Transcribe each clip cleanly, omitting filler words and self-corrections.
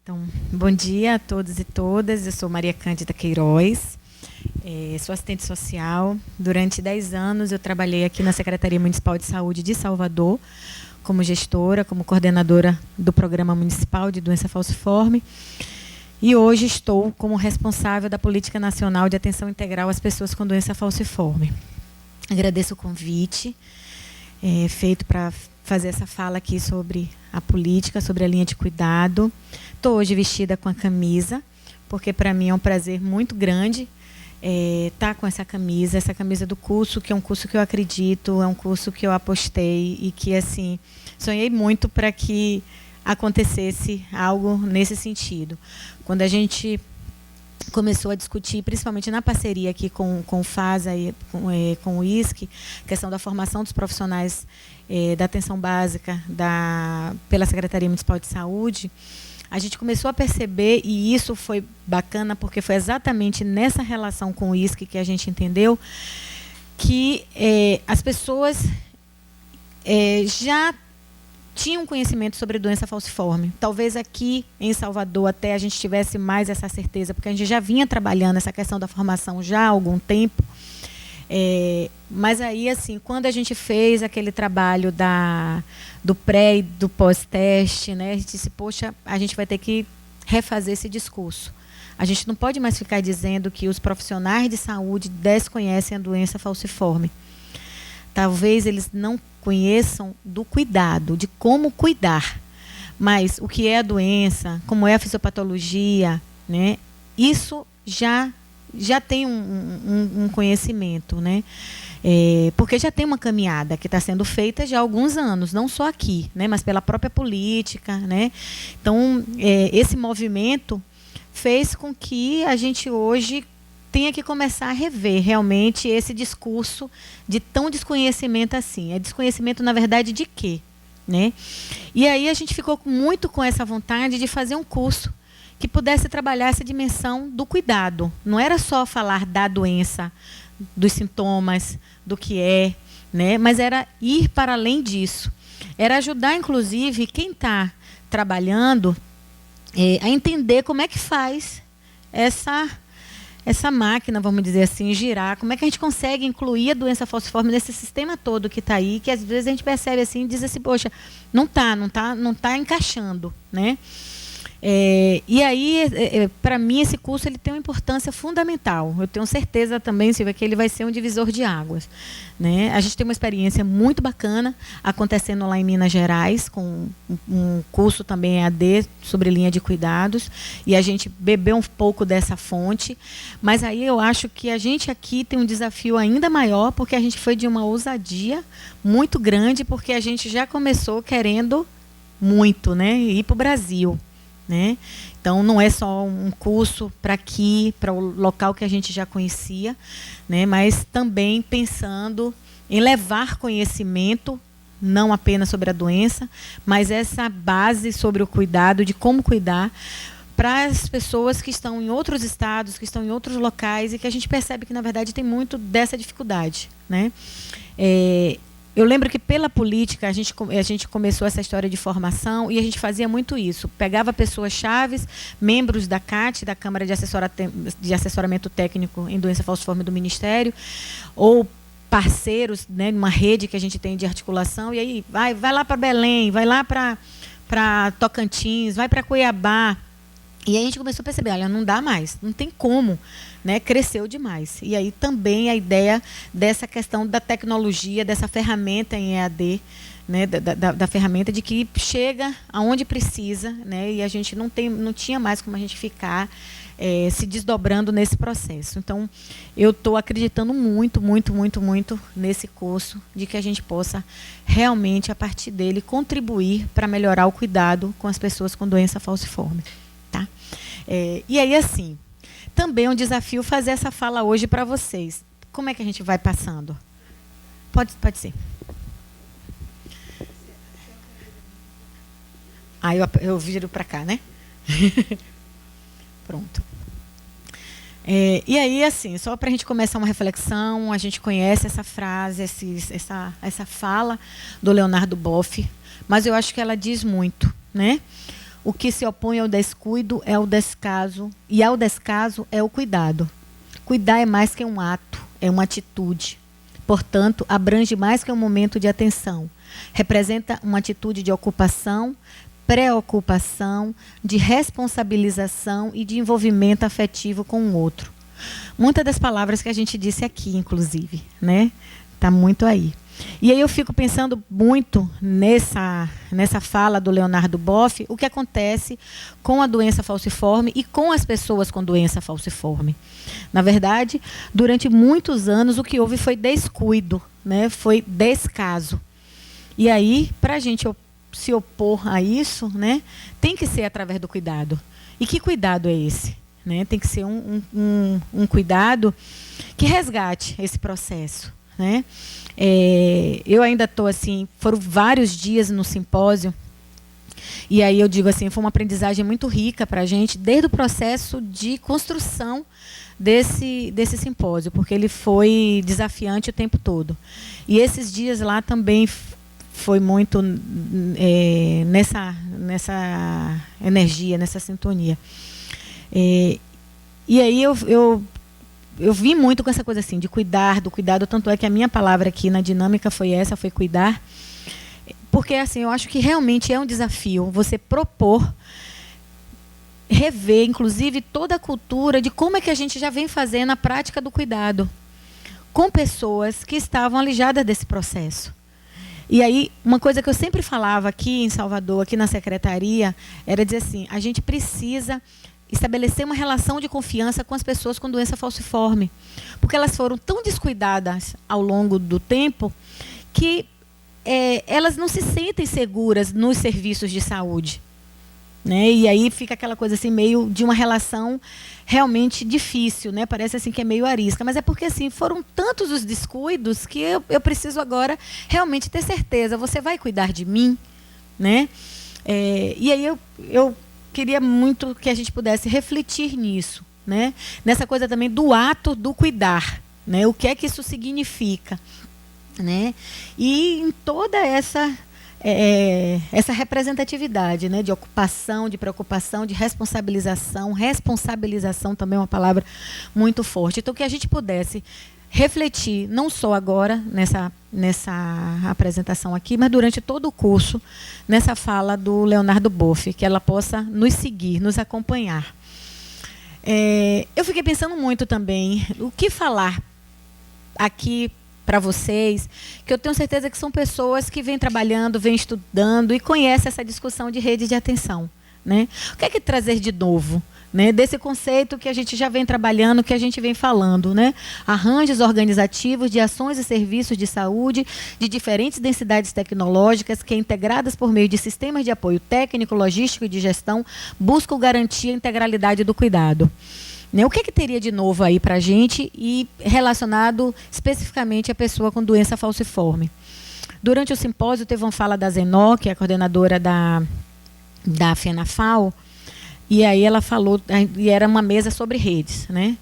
Então, bom dia a todos e todas. Eu sou Maria Cândida Queiroz, sou assistente social. Durante 10 anos eu trabalhei aqui na Secretaria Municipal de Saúde de Salvador, como gestora, como coordenadora do Programa Municipal de Doença Falciforme. E hoje estou como responsável da Política Nacional de Atenção Integral às Pessoas com Doença Falciforme. Agradeço o convite feito para fazer essa fala aqui sobre a política, sobre a linha de cuidado. Estou hoje vestida com a camisa, porque para mim é um prazer muito grande estar com essa camisa do curso, que é um curso que eu acredito, é um curso que eu apostei e que, assim, sonhei muito para que acontecesse algo nesse sentido. Quando a gente começou a discutir, principalmente na parceria aqui com o FASA e com o ISC, questão da formação dos profissionais da atenção básica pela Secretaria Municipal de Saúde, a gente começou a perceber, e isso foi bacana, porque foi exatamente nessa relação com o ISC que a gente entendeu que as pessoas já tinham conhecimento sobre doença falciforme. Talvez aqui em Salvador até a gente tivesse mais essa certeza, porque a gente já vinha trabalhando essa questão da formação já há algum tempo. Mas aí, assim, quando a gente fez aquele trabalho do pré e do pós-teste, né, a gente disse, poxa, a gente vai ter que refazer esse discurso. A gente não pode mais ficar dizendo que os profissionais de saúde desconhecem a doença falciforme. Talvez eles não conheçam do cuidado, de como cuidar. Mas o que é a doença, como é a fisiopatologia, né, isso já tem um conhecimento, né? Porque já tem uma caminhada que está sendo feita já há alguns anos, não só aqui, né, mas pela própria política, né? Então, esse movimento fez com que a gente hoje tenha que começar a rever realmente esse discurso de tão desconhecimento assim. É desconhecimento, na verdade, de quê? Né? E aí a gente ficou muito com essa vontade de fazer um curso que pudesse trabalhar essa dimensão do cuidado. Não era só falar da doença, dos sintomas, do que né? Mas era ir para além disso. Era ajudar, inclusive, quem está trabalhando a entender como é que faz essa máquina, vamos dizer assim, girar, como é que a gente consegue incluir a doença falciforme nesse sistema todo que está aí, que às vezes a gente percebe assim e diz assim, poxa, não está encaixando, né? E aí, para mim, esse curso ele tem uma importância fundamental. Eu tenho certeza também, Silvia, que ele vai ser um divisor de águas, né? A gente tem uma experiência muito bacana acontecendo lá em Minas Gerais, com um curso também EAD sobre linha de cuidados, e a gente bebeu um pouco dessa fonte, mas aí eu acho que a gente aqui tem um desafio ainda maior, porque a gente foi de uma ousadia muito grande, porque a gente já começou querendo muito, né, ir para o Brasil. Né? Então, não é só um curso para aqui, para o local que a gente já conhecia, né? Mas também pensando em levar conhecimento, não apenas sobre a doença, mas essa base sobre o cuidado, de como cuidar, para as pessoas que estão em outros estados, que estão em outros locais, e que a gente percebe que, na verdade, tem muito dessa dificuldade. Né? Eu lembro que pela política a gente começou essa história de formação e a gente fazia muito isso. Pegava pessoas chaves, membros da CAT, da Câmara de Assessoramento Técnico em Doença Falciforme do Ministério, ou parceiros, né, numa rede que a gente tem de articulação, e aí vai lá para Belém, vai lá para Tocantins, vai para Cuiabá. E aí a gente começou a perceber, olha, não dá mais, não tem como, né? Cresceu demais. E aí também a ideia dessa questão da tecnologia, dessa ferramenta em EAD, né? da ferramenta de que chega aonde precisa, né? E a gente não tinha mais como a gente ficar se desdobrando nesse processo. Então, eu estou acreditando muito, muito, muito, muito nesse curso, de que a gente possa realmente, a partir dele, contribuir para melhorar o cuidado com as pessoas com doença falciforme. Tá? E aí, assim, também é um desafio fazer essa fala hoje para vocês. Como é que a gente vai passando? Pode ser. Aí eu viro para cá, né? Pronto. E aí, assim, só para a gente começar uma reflexão, a gente conhece essa frase, essa fala do Leonardo Boff, mas eu acho que ela diz muito, né? o que se opõe ao descuido é o descaso, e ao descaso é o cuidado. Cuidar é mais que um ato, é uma atitude. Portanto, abrange mais que um momento de atenção. Representa uma atitude de ocupação, preocupação, de responsabilização e de envolvimento afetivo com o outro. Muitas das palavras que a gente disse aqui, inclusive, né? Tá muito aí. E aí eu fico pensando muito nessa fala do Leonardo Boff, o que acontece com a doença falciforme e com as pessoas com doença falciforme. Na verdade, durante muitos anos o que houve foi descuido, né? Foi descaso. E aí, para a gente se opor a isso, né, tem que ser através do cuidado. E que cuidado é esse? Né? Tem que ser um cuidado que resgate esse processo. Né? Eu ainda estou assim, foram vários dias no simpósio, e aí eu digo assim, foi uma aprendizagem muito rica para a gente, desde o processo de construção desse simpósio, porque ele foi desafiante o tempo todo. E esses dias lá também foi muito nessa energia, nessa sintonia. E aí eu vi muito com essa coisa assim, de cuidar, do cuidado, tanto é que a minha palavra aqui na dinâmica foi essa, foi cuidar, porque assim, eu acho que realmente é um desafio você propor, rever, inclusive, toda a cultura de como é que a gente já vem fazendo a prática do cuidado com pessoas que estavam alijadas desse processo. E aí, uma coisa que eu sempre falava aqui em Salvador, aqui na secretaria, era dizer assim, a gente precisa estabelecer uma relação de confiança com as pessoas com doença falciforme, porque elas foram tão descuidadas ao longo do tempo que elas não se sentem seguras nos serviços de saúde. Né? E aí fica aquela coisa assim, meio de uma relação realmente difícil, né? Parece assim que é meio arisca, mas é porque assim, foram tantos os descuidos que eu preciso agora realmente ter certeza, você vai cuidar de mim? Né? E aí eu queria muito que a gente pudesse refletir nisso, né? Nessa coisa também do ato do cuidar, né? O que é que isso significa, né? E em toda essa representatividade, né? De ocupação, de preocupação, de responsabilização. Responsabilização também é uma palavra muito forte. Então, que a gente pudesse refletir, não só agora, nessa apresentação aqui, mas durante todo o curso, nessa fala do Leonardo Boff, que ela possa nos seguir, nos acompanhar. Eu fiquei pensando muito também o que falar aqui para vocês, que eu tenho certeza que são pessoas que vêm trabalhando, vêm estudando e conhecem essa discussão de rede de atenção. Né? O que é que trazer de novo? Né, desse conceito que a gente já vem trabalhando, que a gente vem falando, né? Arranjos organizativos de ações e serviços de saúde de diferentes densidades tecnológicas que, integradas por meio de sistemas de apoio técnico, logístico e de gestão, buscam garantir a integralidade do cuidado. Né, o que teria de novo aí para a gente e relacionado especificamente à pessoa com doença falciforme? Durante o simpósio teve uma fala da Zenó, que é a coordenadora da FENAFAO, e aí ela falou, e era uma mesa sobre redes, né?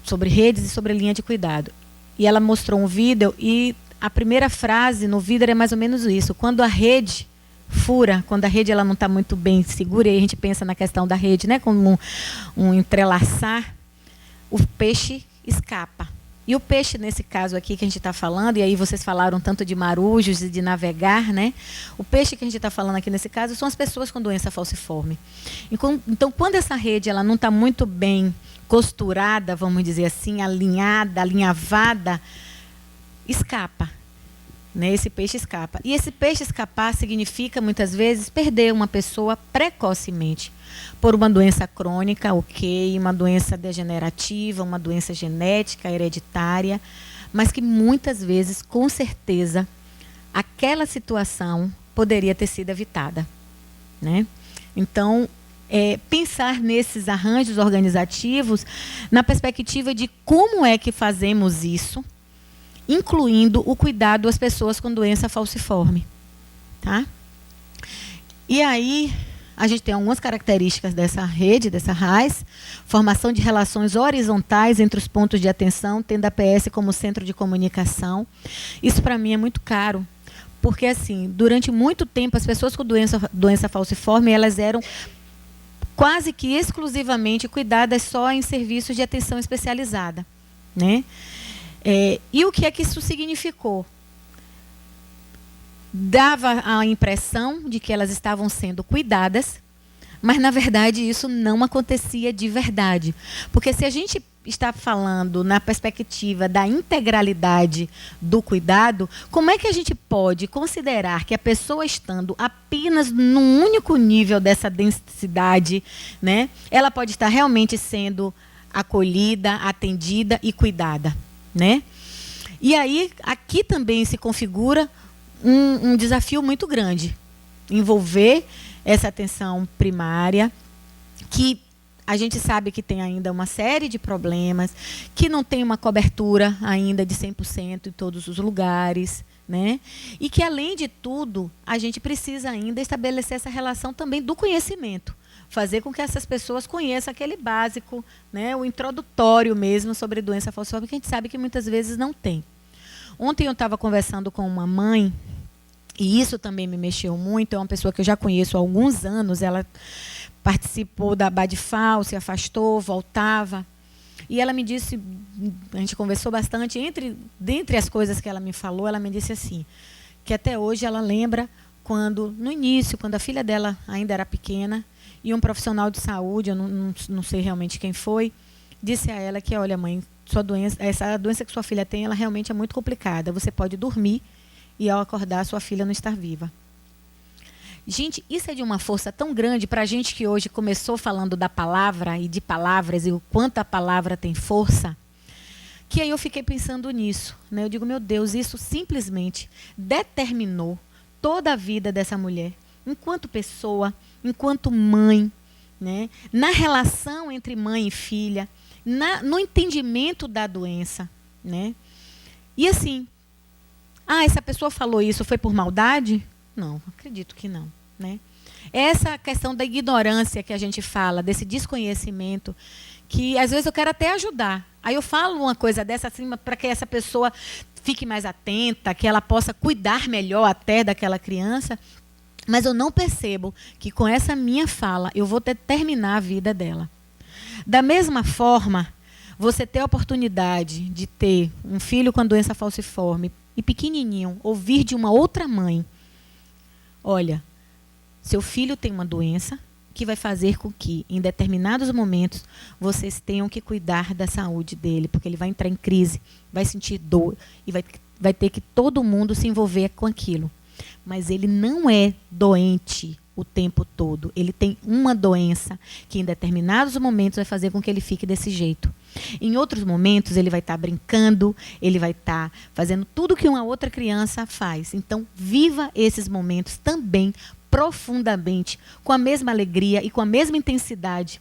Sobre redes e sobre linha de cuidado. E ela mostrou um vídeo e a primeira frase no vídeo é mais ou menos isso. Quando a rede fura, quando a rede ela não está muito bem segura, e a gente pensa na questão da rede, né? Como um entrelaçar, o peixe escapa. E o peixe, nesse caso aqui que a gente está falando, e aí vocês falaram tanto de marujos e de navegar, né? O peixe que a gente está falando aqui nesse caso são as pessoas com doença falciforme. Então, quando essa rede ela não está muito bem costurada, vamos dizer assim, alinhada, alinhavada, escapa. Né? Esse peixe escapa. E esse peixe escapar significa, muitas vezes, perder uma pessoa precocemente. Por uma doença crônica, ok, uma doença degenerativa, uma doença genética, hereditária, mas que muitas vezes, com certeza, aquela situação poderia ter sido evitada. Né? Então, pensar nesses arranjos organizativos na perspectiva de como é que fazemos isso, incluindo o cuidado às pessoas com doença falciforme. Tá? E aí, a gente tem algumas características dessa rede, dessa RAIS, formação de relações horizontais entre os pontos de atenção, tendo a PS como centro de comunicação. Isso, para mim, é muito caro, Porque, assim, durante muito tempo, as pessoas com doença falciforme, elas eram quase que exclusivamente cuidadas só em serviços de atenção especializada, né? E o que é que isso significou? Dava a impressão de que elas estavam sendo cuidadas, mas, na verdade, isso não acontecia de verdade. Porque se a gente está falando na perspectiva da integralidade do cuidado, como é que a gente pode considerar que a pessoa estando apenas num único nível dessa densidade, né, ela pode estar realmente sendo acolhida, atendida e cuidada, né? E aí, aqui também se configura um desafio muito grande, envolver essa atenção primária, que a gente sabe que tem ainda uma série de problemas, que não tem uma cobertura ainda de 100% em todos os lugares, né? E que, além de tudo, a gente precisa ainda estabelecer essa relação também do conhecimento, fazer com que essas pessoas conheçam aquele básico, né? O introdutório mesmo sobre doença falciforme, que a gente sabe que muitas vezes não tem. Ontem eu estava conversando com uma mãe, e isso também me mexeu muito. É uma pessoa que eu já conheço há alguns anos. Ela participou da Badfal, se afastou, voltava. E ela me disse, a gente conversou bastante, dentre as coisas que ela me falou, ela me disse assim, que até hoje ela lembra quando, no início, quando a filha dela ainda era pequena, e um profissional de saúde, eu não sei realmente quem foi, disse a ela que, olha, mãe, essa doença que sua filha tem, ela realmente é muito complicada. Você pode dormir e, ao acordar, sua filha não estar viva. Gente, isso é de uma força tão grande para a gente que hoje começou falando da palavra e de palavras e o quanto a palavra tem força, que aí eu fiquei pensando nisso, né? Eu digo, meu Deus, isso simplesmente determinou toda a vida dessa mulher, enquanto pessoa, enquanto mãe, né? Na relação entre mãe e filha, no entendimento da doença, né? E assim, essa pessoa falou isso, foi por maldade? Não, acredito que não, né? Essa questão da ignorância que a gente fala, desse desconhecimento, que às vezes eu quero até ajudar. Aí eu falo uma coisa dessa assim, para que essa pessoa fique mais atenta, que ela possa cuidar melhor até daquela criança, mas eu não percebo que com essa minha fala eu vou determinar a vida dela. Da mesma forma, você ter a oportunidade de ter um filho com doença falciforme e pequenininho, ouvir de uma outra mãe, olha, seu filho tem uma doença que vai fazer com que, em determinados momentos, vocês tenham que cuidar da saúde dele, porque ele vai entrar em crise, vai sentir dor e vai ter que todo mundo se envolver com aquilo. Mas ele não é doente o tempo todo. Ele tem uma doença que, em determinados momentos, vai fazer com que ele fique desse jeito. Em outros momentos, ele vai estar brincando, ele vai estar fazendo tudo que uma outra criança faz. Então, viva esses momentos também profundamente, com a mesma alegria e com a mesma intensidade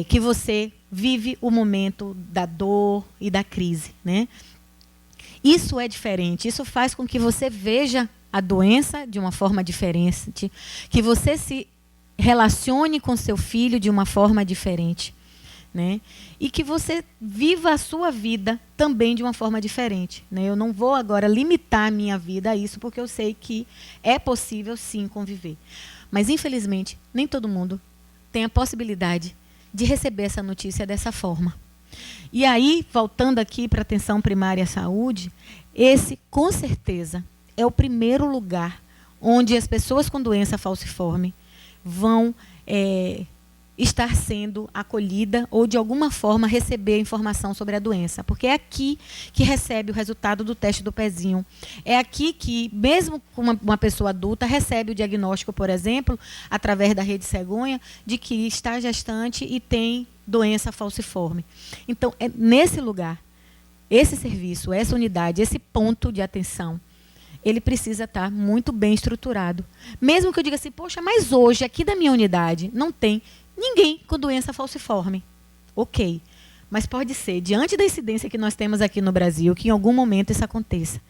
que você vive o momento da dor e da crise, né? Isso é diferente, isso faz com que você veja a doença de uma forma diferente, que você se relacione com seu filho de uma forma diferente, né? E que você viva a sua vida também de uma forma diferente, né? Eu não vou agora limitar a minha vida a isso, porque eu sei que é possível sim conviver. Mas, infelizmente, nem todo mundo tem a possibilidade de receber essa notícia dessa forma. E aí, voltando aqui para a atenção primária à saúde, esse, com certeza, é o primeiro lugar onde as pessoas com doença falciforme vão estar sendo acolhida ou, de alguma forma, receber informação sobre a doença. Porque é aqui que recebe o resultado do teste do pezinho. É aqui que, mesmo uma pessoa adulta, recebe o diagnóstico, por exemplo, através da rede cegonha, de que está gestante e tem doença falciforme. Então, é nesse lugar, esse serviço, essa unidade, esse ponto de atenção, ele precisa estar muito bem estruturado. Mesmo que eu diga assim, poxa, mas hoje, aqui da minha unidade, não tem ninguém com doença falciforme. Ok. Mas pode ser, diante da incidência que nós temos aqui no Brasil, que em algum momento isso aconteça.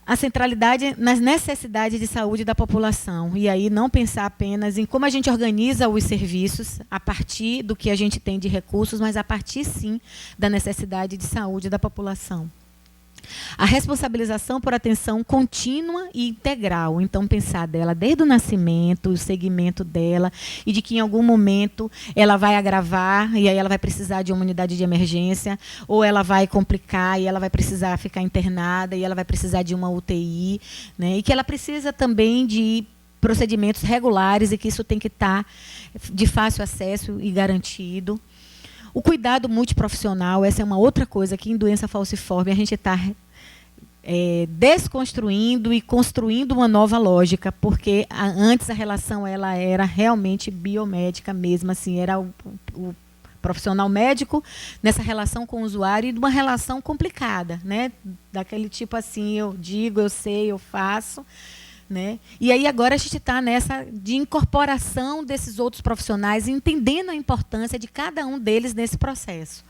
A centralidade nas necessidades de saúde da população. E aí não pensar apenas em como a gente organiza os serviços a partir do que a gente tem de recursos, mas a partir, sim, da necessidade de saúde da população. A responsabilização por atenção contínua e integral. Então, pensar dela desde o nascimento, o segmento dela, e de que em algum momento ela vai agravar, e aí ela vai precisar de uma unidade de emergência, ou ela vai complicar, e ela vai precisar ficar internada, e ela vai precisar de uma UTI, né? E que ela precisa também de procedimentos regulares, e que isso tem que estar de fácil acesso e garantido. O cuidado multiprofissional, essa é uma outra coisa que em doença falciforme a gente está desconstruindo e construindo uma nova lógica, porque antes a relação ela era realmente biomédica mesmo, assim, era o profissional médico nessa relação com o usuário, e de uma relação complicada, né? Daquele tipo assim, eu digo, eu sei, eu faço, né? E aí agora a gente está nessa de incorporação desses outros profissionais, entendendo a importância de cada um deles nesse processo.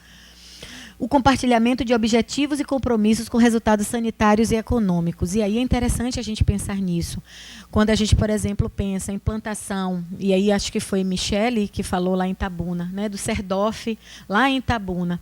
O compartilhamento de objetivos e compromissos com resultados sanitários e econômicos. E aí é interessante a gente pensar nisso. Quando a gente, por exemplo, pensa em implantação, e aí acho que foi Michele que falou lá em Itabuna, né, do CERDOF lá em Itabuna,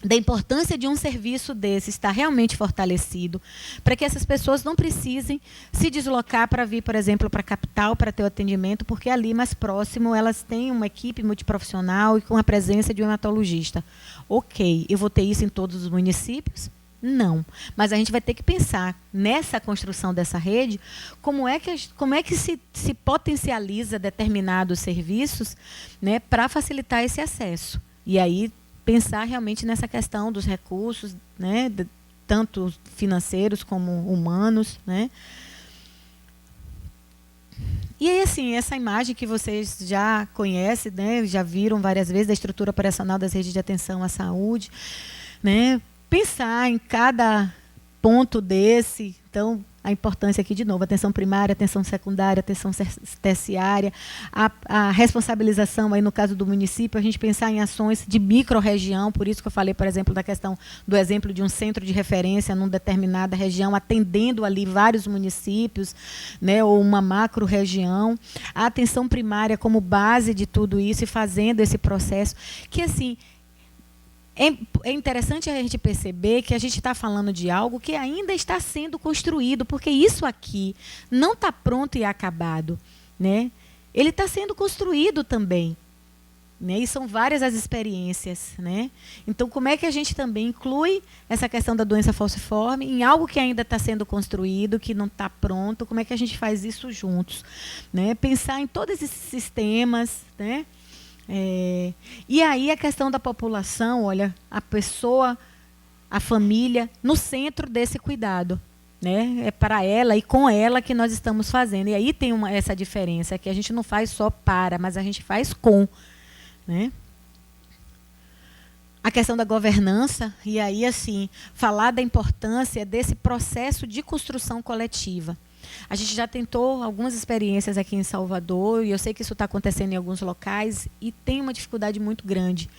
da importância de um serviço desse estar realmente fortalecido, para que essas pessoas não precisem se deslocar para vir, por exemplo, para a capital para ter o atendimento, porque ali mais próximo elas têm uma equipe multiprofissional e com a presença de um hematologista. Ok, eu vou ter isso em todos os municípios? Não, mas a gente vai ter que pensar nessa construção dessa rede, como é que se potencializa determinados serviços, né, para facilitar esse acesso. E aí pensar realmente nessa questão dos recursos, né, tanto financeiros como humanos, né? E aí, assim, essa imagem que vocês já conhecem, né, já viram várias vezes, da estrutura operacional das redes de atenção à saúde, né? Pensar em cada ponto desse, então, a importância aqui, de novo, atenção primária, atenção secundária, atenção terciária, a responsabilização, aí no caso do município, a gente pensar em ações de micro-região, por isso que eu falei, por exemplo, da questão do exemplo de um centro de referência numa determinada região, atendendo ali vários municípios, né, ou uma macro-região. A atenção primária como base de tudo isso e fazendo esse processo, que, assim, é interessante a gente perceber que a gente está falando de algo que ainda está sendo construído, porque isso aqui não está pronto e acabado, né? Ele está sendo construído também, né? E são várias as experiências, né? Então, como é que a gente também inclui essa questão da doença falciforme em algo que ainda está sendo construído, que não está pronto? Como é que a gente faz isso juntos, né? Pensar em todos esses sistemas, né? E aí a questão da população, olha, a pessoa, a família, no centro desse cuidado, né? É para ela e com ela que nós estamos fazendo. E aí tem essa diferença, que a gente não faz só para, mas a gente faz com, né? A questão da governança, e aí, assim, falar da importância desse processo de construção coletiva. A gente já tentou algumas experiências aqui em Salvador, e eu sei que isso está acontecendo em alguns locais, e tem uma dificuldade muito grande.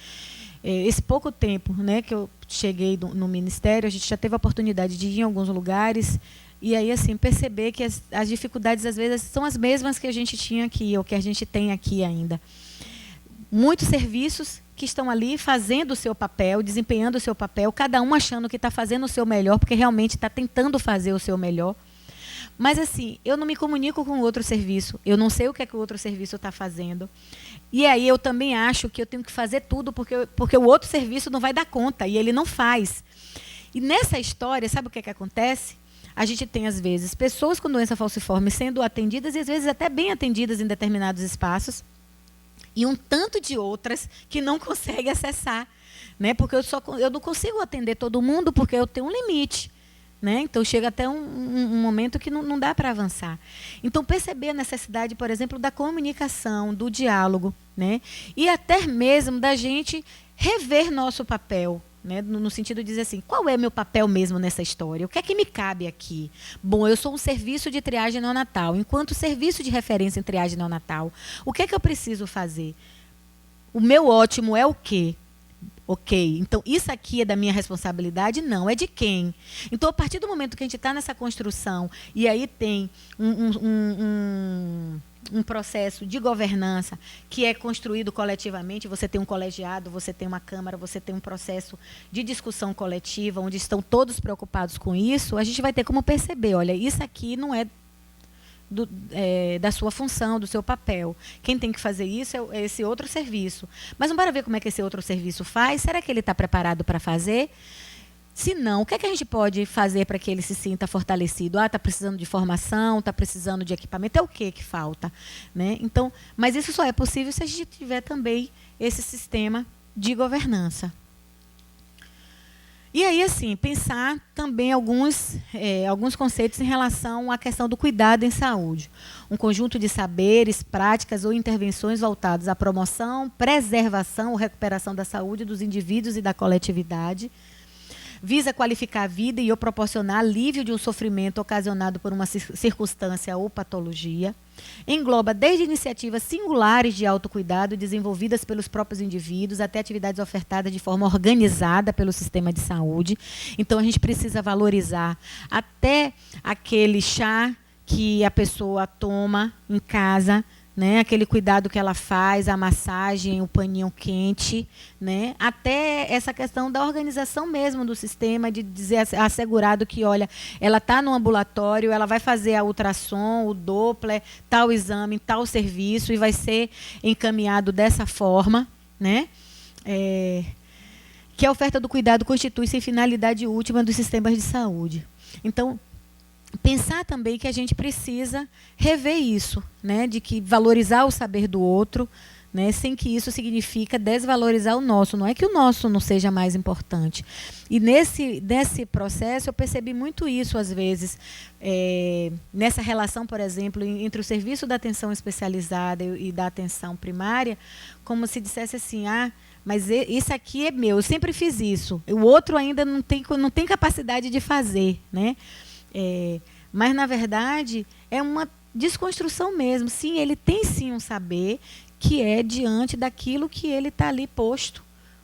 Esse pouco tempo, né, que eu cheguei no Ministério, a gente já teve a oportunidade de ir em alguns lugares, e aí, assim, perceber que as dificuldades, às vezes, são as mesmas que a gente tinha aqui, ou que a gente tem aqui ainda. Muitos serviços que estão ali fazendo o seu papel, desempenhando o seu papel, cada um achando que está fazendo o seu melhor, porque realmente está tentando fazer o seu melhor. Mas, assim, eu não me comunico com o outro serviço, eu não sei o que é que o outro serviço está fazendo. E aí eu também acho que eu tenho que fazer tudo, porque o outro serviço não vai dar conta, e ele não faz. E nessa história, sabe o que é que acontece? A gente tem, às vezes, pessoas com doença falciforme sendo atendidas, e às vezes até bem atendidas em determinados espaços, e um tanto de outras que não conseguem acessar, né? Porque eu não consigo atender todo mundo, porque eu tenho um limite. Né? Então, chega até um momento que não dá para avançar. Então, perceber a necessidade, por exemplo, da comunicação, do diálogo, né? E até mesmo da gente rever nosso papel, né? No sentido de dizer assim, qual é meu papel mesmo nessa história? O que é que me cabe aqui? Bom, eu sou um serviço de triagem neonatal. Enquanto serviço de referência em triagem neonatal, o que é que eu preciso fazer? O meu ótimo é o quê? Ok, então isso aqui é da minha responsabilidade? Não, é de quem? Então, a partir do momento que a gente está nessa construção, e aí tem um processo de governança que é construído coletivamente, você tem um colegiado, você tem uma Câmara, você tem um processo de discussão coletiva, onde estão todos preocupados com isso, a gente vai ter como perceber, olha, isso aqui não é, da sua função, do seu papel. Quem tem que fazer isso é esse outro serviço. Mas vamos ver como é que esse outro serviço faz? Será que ele está preparado para fazer? Se não, o que é que a gente pode fazer para que ele se sinta fortalecido? Está precisando de formação, está precisando de equipamento, é o que falta? Né? Então, mas isso só é possível se a gente tiver também esse sistema de governança. E aí, assim, pensar também alguns conceitos em relação à questão do cuidado em saúde. Um conjunto de saberes, práticas ou intervenções voltados à promoção, preservação ou recuperação da saúde dos indivíduos e da coletividade, visa qualificar a vida e ou proporcionar alívio de um sofrimento ocasionado por uma circunstância ou patologia. Engloba desde iniciativas singulares de autocuidado desenvolvidas pelos próprios indivíduos até atividades ofertadas de forma organizada pelo sistema de saúde. Então, a gente precisa valorizar até aquele chá que a pessoa toma em casa, né, aquele cuidado que ela faz, a massagem, o paninho quente, né, até essa questão da organização mesmo do sistema, de dizer assegurado que, olha, ela está no ambulatório, ela vai fazer a ultrassom, o Doppler, tal exame, tal serviço, e vai ser encaminhado dessa forma, né, que a oferta do cuidado constitui-se finalidade última dos sistemas de saúde. Então, pensar também que a gente precisa rever isso, né, de que valorizar o saber do outro, né, sem que isso significa desvalorizar o nosso. Não é que o nosso não seja mais importante. E nesse processo eu percebi muito isso, às vezes, nessa relação, por exemplo, entre o serviço da atenção especializada e da atenção primária, como se dissesse assim, mas isso aqui é meu, eu sempre fiz isso, o outro ainda não tem capacidade de fazer, né? Mas, na verdade, é uma desconstrução mesmo. Sim, ele tem sim um saber que é diante daquilo que ele está ali posto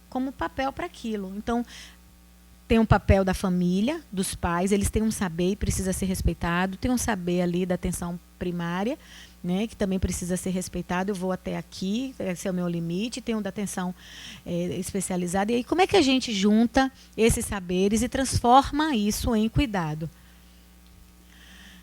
como papel para aquilo. Então, tem um papel da família, dos pais, eles têm um saber e precisa ser respeitado, tem um saber ali da atenção primária, né, que também precisa ser respeitado. Eu vou até aqui, esse é o meu limite. Tem um da atenção especializada. E aí, como é que a gente junta esses saberes e transforma isso em cuidado?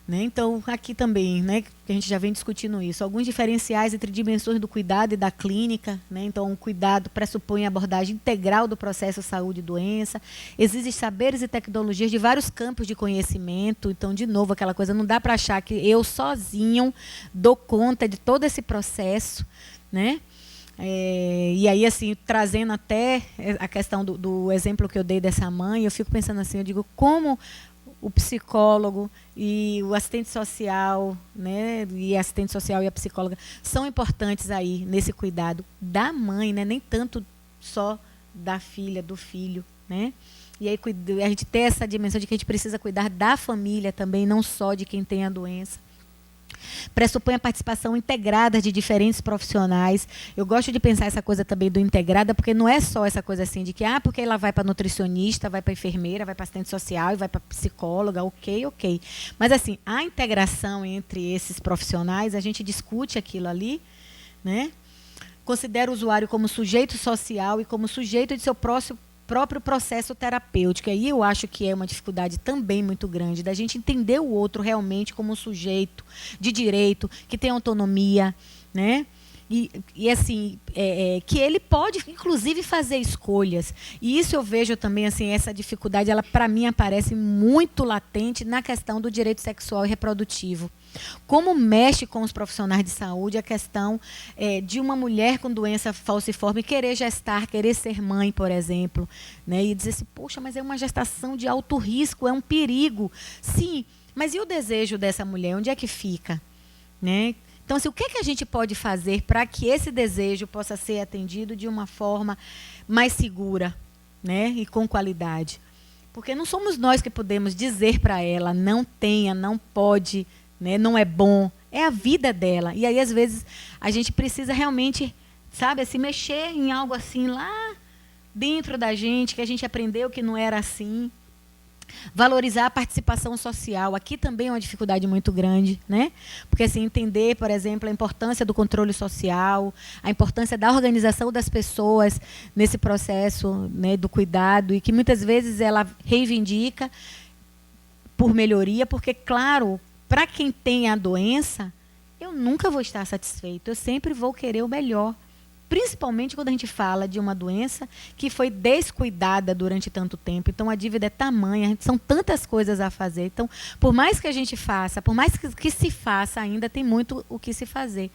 Né? Então, aqui também, né, a gente já vem discutindo isso, alguns diferenciais entre dimensões do cuidado e da clínica. Né? Então, o cuidado pressupõe a abordagem integral do processo saúde e doença. Existem saberes e tecnologias de vários campos de conhecimento. Então, de novo, aquela coisa, não dá para achar que eu sozinho dou conta de todo esse processo, né? E aí, assim, trazendo até a questão do exemplo que eu dei dessa mãe, eu fico pensando assim, eu digo, como o psicólogo e o assistente social, né, e a assistente social e a psicóloga são importantes aí nesse cuidado da mãe, né, nem tanto só da filha, do filho, né? E aí a gente tem essa dimensão de que a gente precisa cuidar da família também, não só de quem tem a doença. Pressupõe a participação integrada de diferentes profissionais. Eu gosto de pensar essa coisa também do integrada, porque não é só essa coisa assim de que, porque ela vai para nutricionista, vai para enfermeira, vai para assistente social e vai para psicóloga, ok. Mas, assim, a integração entre esses profissionais, a gente discute aquilo ali, né? Considera o usuário como sujeito social e como sujeito de seu próprio processo terapêutico. Aí eu acho que é uma dificuldade também muito grande da gente entender o outro realmente como um sujeito de direito, que tem autonomia, né? E assim, que ele pode, inclusive, fazer escolhas. E isso eu vejo também, assim, essa dificuldade, ela, para mim, aparece muito latente na questão do direito sexual e reprodutivo. Como mexe com os profissionais de saúde a questão de uma mulher com doença falciforme querer gestar, querer ser mãe, por exemplo, né? E dizer assim, poxa, mas é uma gestação de alto risco, é um perigo. Sim, mas e o desejo dessa mulher? Onde é que fica? Né? Então, assim, o que é que a gente pode fazer para que esse desejo possa ser atendido de uma forma mais segura, né? E com qualidade? Porque não somos nós que podemos dizer para ela, não tenha, não pode, né? Não é bom. É a vida dela. E aí, às vezes, a gente precisa realmente, sabe, se mexer em algo assim lá dentro da gente, que a gente aprendeu que não era assim. Valorizar a participação social, aqui também é uma dificuldade muito grande, né? Porque assim, entender, por exemplo, a importância do controle social, a importância da organização das pessoas nesse processo, né, do cuidado, e que muitas vezes ela reivindica por melhoria, porque, claro, para quem tem a doença, eu nunca vou estar satisfeito, eu sempre vou querer o melhor. Principalmente quando a gente fala de uma doença que foi descuidada durante tanto tempo. Então, a dívida é tamanha, são tantas coisas a fazer. Então, por mais que a gente faça, por mais que se faça, ainda tem muito o que se fazer.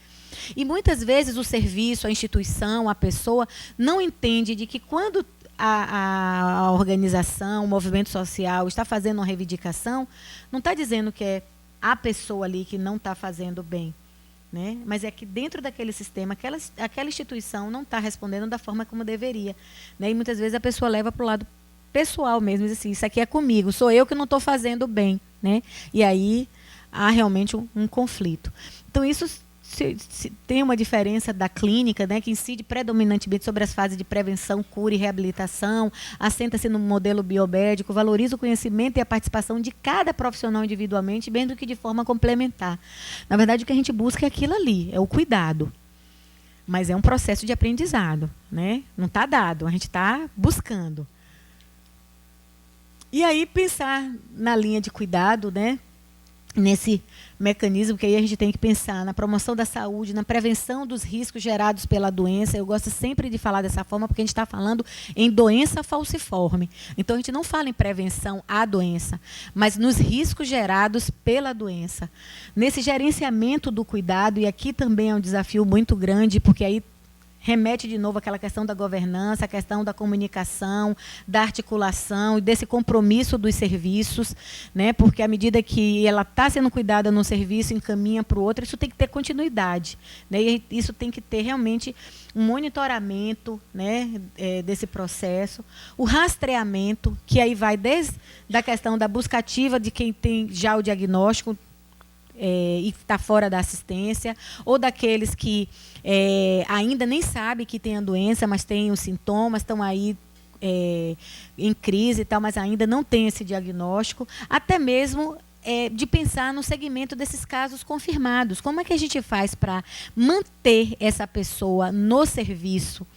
E muitas vezes o serviço, a instituição, a pessoa não entende de que quando a organização, o movimento social está fazendo uma reivindicação, não está dizendo que é a pessoa ali que não está fazendo bem. Né? Mas é que dentro daquele sistema, aquela instituição não está respondendo da forma como deveria. Né? E muitas vezes a pessoa leva para o lado pessoal mesmo, diz assim, isso aqui é comigo, sou eu que não estou fazendo bem. Né? E aí há realmente um conflito. Então isso se tem uma diferença da clínica, né, que incide predominantemente sobre as fases de prevenção, cura e reabilitação, assenta-se no modelo biomédico, valoriza o conhecimento e a participação de cada profissional individualmente, bem do que de forma complementar. Na verdade, o que a gente busca é aquilo ali, é o cuidado. Mas é um processo de aprendizado, né? Não está dado, a gente está buscando. E aí pensar na linha de cuidado, né? Nesse mecanismo que aí a gente tem que pensar na promoção da saúde, na prevenção dos riscos gerados pela doença. Eu gosto sempre de falar dessa forma porque a gente está falando em doença falciforme. Então a gente não fala em prevenção à doença, mas nos riscos gerados pela doença. Nesse gerenciamento do cuidado, e aqui também é um desafio muito grande, porque aí remete de novo àquela questão da governança, a questão da comunicação, da articulação e desse compromisso dos serviços, né? Porque à medida que ela está sendo cuidada num serviço, encaminha para o outro, isso tem que ter continuidade, né? E isso tem que ter realmente um monitoramento, né, desse processo, o rastreamento, que aí vai desde a questão da busca ativa de quem tem já o diagnóstico, e está fora da assistência, ou daqueles que ainda nem sabem que tem a doença, mas têm os sintomas, estão aí em crise e tal, mas ainda não tem esse diagnóstico, até mesmo de pensar no segmento desses casos confirmados. Como é que a gente faz para manter essa pessoa no serviço,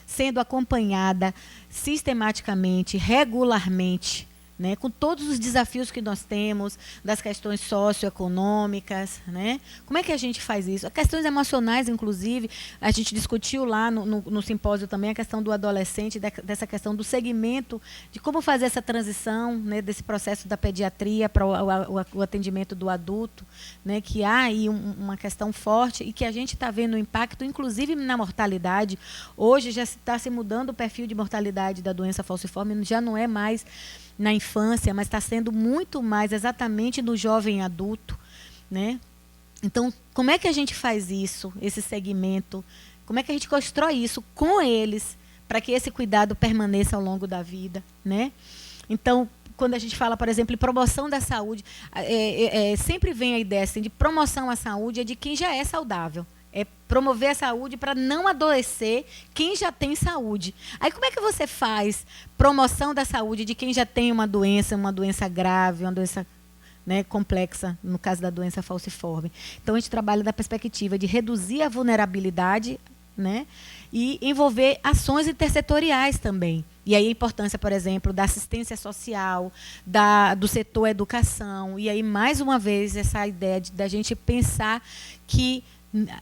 sendo acompanhada sistematicamente, regularmente, né, com todos os desafios que nós temos, das questões socioeconômicas, né? Como é que a gente faz isso? As questões emocionais, inclusive, a gente discutiu lá no simpósio também a questão do adolescente, dessa questão do segmento, de como fazer essa transição, né, desse processo da pediatria para o atendimento do adulto, né, que há aí uma questão forte e que a gente está vendo o impacto, inclusive na mortalidade. Hoje já está se mudando o perfil de mortalidade da doença falciforme, já não é mais na infância, mas está sendo muito mais exatamente no jovem adulto, né? Então, como é que a gente faz isso, esse segmento? Como é que a gente constrói isso com eles para que esse cuidado permaneça ao longo da vida, né? Então, quando a gente fala, por exemplo, em promoção da saúde, sempre vem a ideia assim, de promoção à saúde é de quem já é saudável. É promover a saúde para não adoecer quem já tem saúde. Aí como é que você faz promoção da saúde de quem já tem uma doença grave, uma doença, né, complexa, no caso da doença falciforme? Então a gente trabalha da perspectiva de reduzir a vulnerabilidade, né, e envolver ações intersetoriais também. E aí a importância, por exemplo, da assistência social, do setor educação. E aí, mais uma vez, essa ideia da gente pensar que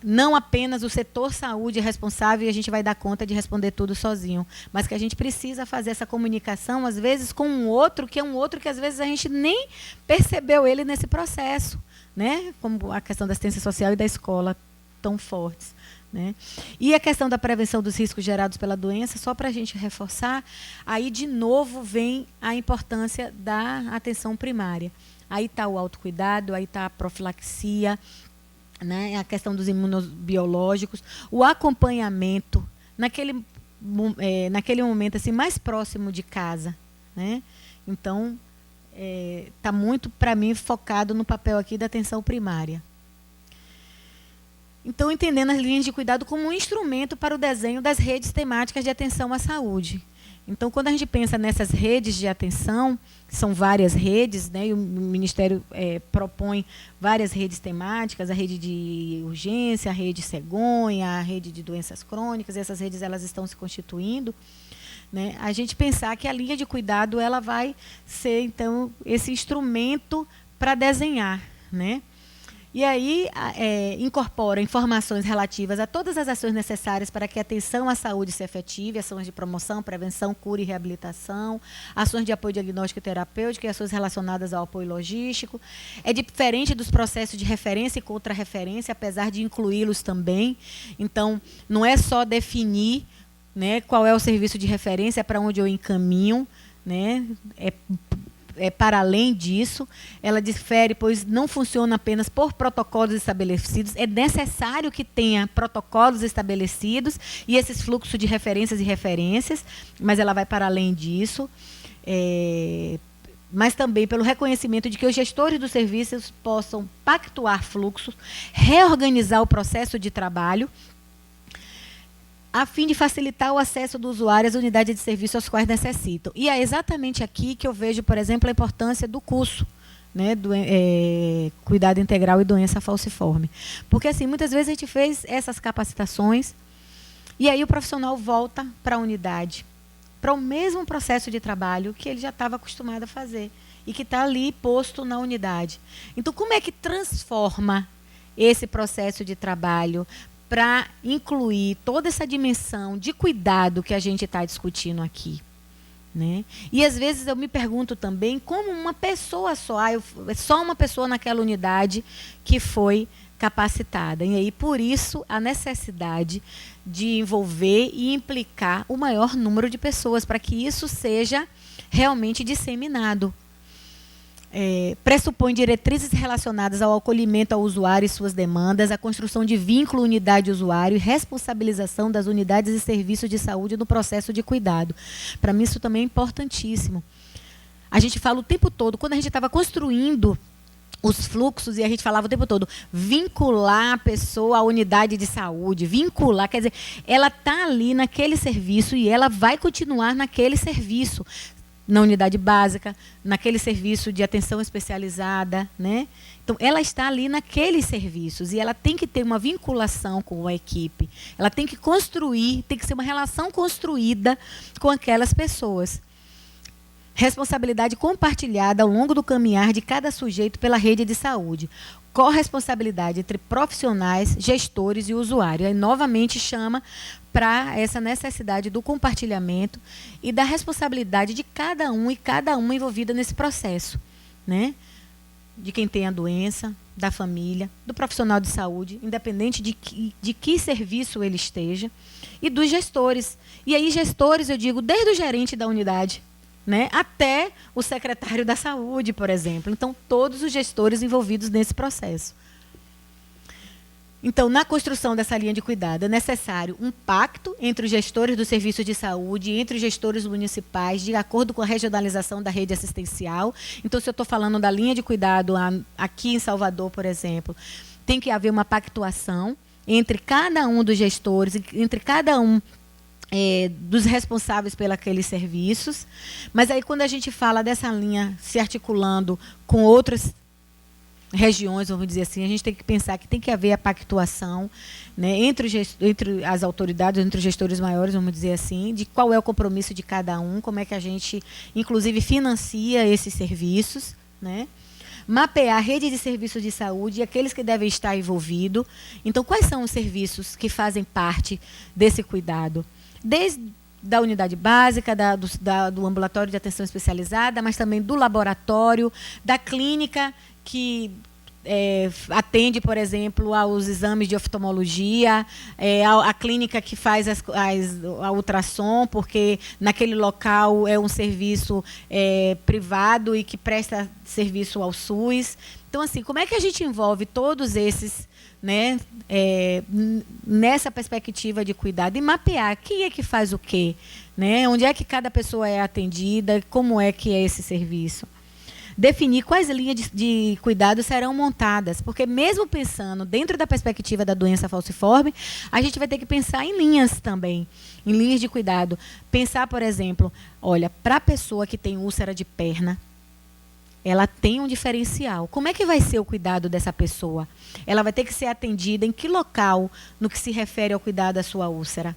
não apenas o setor saúde é responsável e a gente vai dar conta de responder tudo sozinho, mas que a gente precisa fazer essa comunicação, às vezes, com um outro que às vezes a gente nem percebeu ele nesse processo, né? Como a questão da assistência social e da escola, tão fortes, né? E a questão da prevenção dos riscos gerados pela doença, só para a gente reforçar, aí de novo vem a importância da atenção primária. Aí está o autocuidado, aí está a profilaxia, né, a questão dos imunobiológicos, o acompanhamento naquele momento assim, mais próximo de casa, né? Então, está muito, para mim, focado no papel aqui da atenção primária. Então, entendendo as linhas de cuidado como um instrumento para o desenho das redes temáticas de atenção à saúde. Então, quando a gente pensa nessas redes de atenção, são várias redes, né, e o Ministério propõe várias redes temáticas, a rede de urgência, a rede cegonha, a rede de doenças crônicas, essas redes elas estão se constituindo, né, a gente pensar que a linha de cuidado ela vai ser, então, esse instrumento para desenhar, né? E aí incorpora informações relativas a todas as ações necessárias para que a atenção à saúde se efetive, ações de promoção, prevenção, cura e reabilitação, ações de apoio diagnóstico e terapêutico e ações relacionadas ao apoio logístico. É diferente dos processos de referência e contra-referência, apesar de incluí-los também. Então, não é só definir, né, qual é o serviço de referência para onde eu encaminho, né, para além disso, ela difere, pois não funciona apenas por protocolos estabelecidos, é necessário que tenha protocolos estabelecidos e esses fluxos de referências e referências, mas ela vai para além disso, mas também pelo reconhecimento de que os gestores dos serviços possam pactuar fluxos, reorganizar o processo de trabalho, a fim de facilitar o acesso do usuário às unidades de serviço aos quais necessitam. E é exatamente aqui que eu vejo, por exemplo, a importância do curso, né, do Cuidado Integral e Doença Falciforme. Porque, assim, muitas vezes a gente fez essas capacitações e aí o profissional volta para a unidade, para o mesmo processo de trabalho que ele já estava acostumado a fazer e que está ali posto na unidade. Então, como é que transforma esse processo de trabalho para incluir toda essa dimensão de cuidado que a gente está discutindo aqui, né? E às vezes eu me pergunto também como uma pessoa só, só uma pessoa naquela unidade que foi capacitada. E aí, por isso, a necessidade de envolver e implicar o maior número de pessoas para que isso seja realmente disseminado. Pressupõe diretrizes relacionadas ao acolhimento ao usuário e suas demandas, a construção de vínculo unidade-usuário e responsabilização das unidades e serviços de saúde no processo de cuidado. Para mim, isso também é importantíssimo. A gente fala o tempo todo, quando a gente estava construindo os fluxos, e a gente falava o tempo todo, vincular a pessoa à unidade de saúde, vincular, quer dizer, ela está ali naquele serviço e ela vai continuar naquele serviço, na unidade básica, naquele serviço de atenção especializada, né? Então, ela está ali naqueles serviços e ela tem que ter uma vinculação com a equipe. Ela tem que construir, tem que ser uma relação construída com aquelas pessoas. Responsabilidade compartilhada ao longo do caminhar de cada sujeito pela rede de saúde. Corresponsabilidade entre profissionais, gestores e usuário. Aí, novamente, chama para essa necessidade do compartilhamento e da responsabilidade de cada um e cada uma envolvida nesse processo, né? De quem tem a doença, da família, do profissional de saúde, independente de que serviço ele esteja, e dos gestores. E aí, gestores, eu digo, desde o gerente da unidade, né, até o secretário da saúde, por exemplo. Então, todos os gestores envolvidos nesse processo. Então, na construção dessa linha de cuidado, é necessário um pacto entre os gestores dos serviços de saúde, entre os gestores municipais, de acordo com a regionalização da rede assistencial. Então, se eu estou falando da linha de cuidado aqui em Salvador, por exemplo, tem que haver uma pactuação entre cada um dos gestores, entre cada um dos responsáveis pelos aqueles serviços. Mas aí, quando a gente fala dessa linha se articulando com outras regiões, vamos dizer assim, a gente tem que pensar que tem que haver a pactuação, né, entre as autoridades, entre os gestores maiores, vamos dizer assim, de qual é o compromisso de cada um, como é que a gente, inclusive, financia esses serviços, né? Mapear a rede de serviços de saúde e aqueles que devem estar envolvidos. Então, quais são os serviços que fazem parte desse cuidado? Desde da unidade básica, do ambulatório de atenção especializada, mas também do laboratório, da clínica que atende, por exemplo, aos exames de oftalmologia, a clínica que faz a ultrassom, porque naquele local é um serviço privado e que presta serviço ao SUS. Então, assim, como é que a gente envolve todos esses, né, nessa perspectiva de cuidado e mapear quem é que faz o quê, né? Onde é que cada pessoa é atendida, como é que é esse serviço? definir quais linhas de cuidado serão montadas, porque mesmo pensando dentro da perspectiva da doença falciforme, a gente vai ter que pensar em linhas também, em linhas de cuidado. Pensar, por exemplo, olha, para a pessoa que tem úlcera de perna, ela tem um diferencial. Como é que vai ser o cuidado dessa pessoa? Ela vai ter que ser atendida em que local no que se refere ao cuidado da sua úlcera?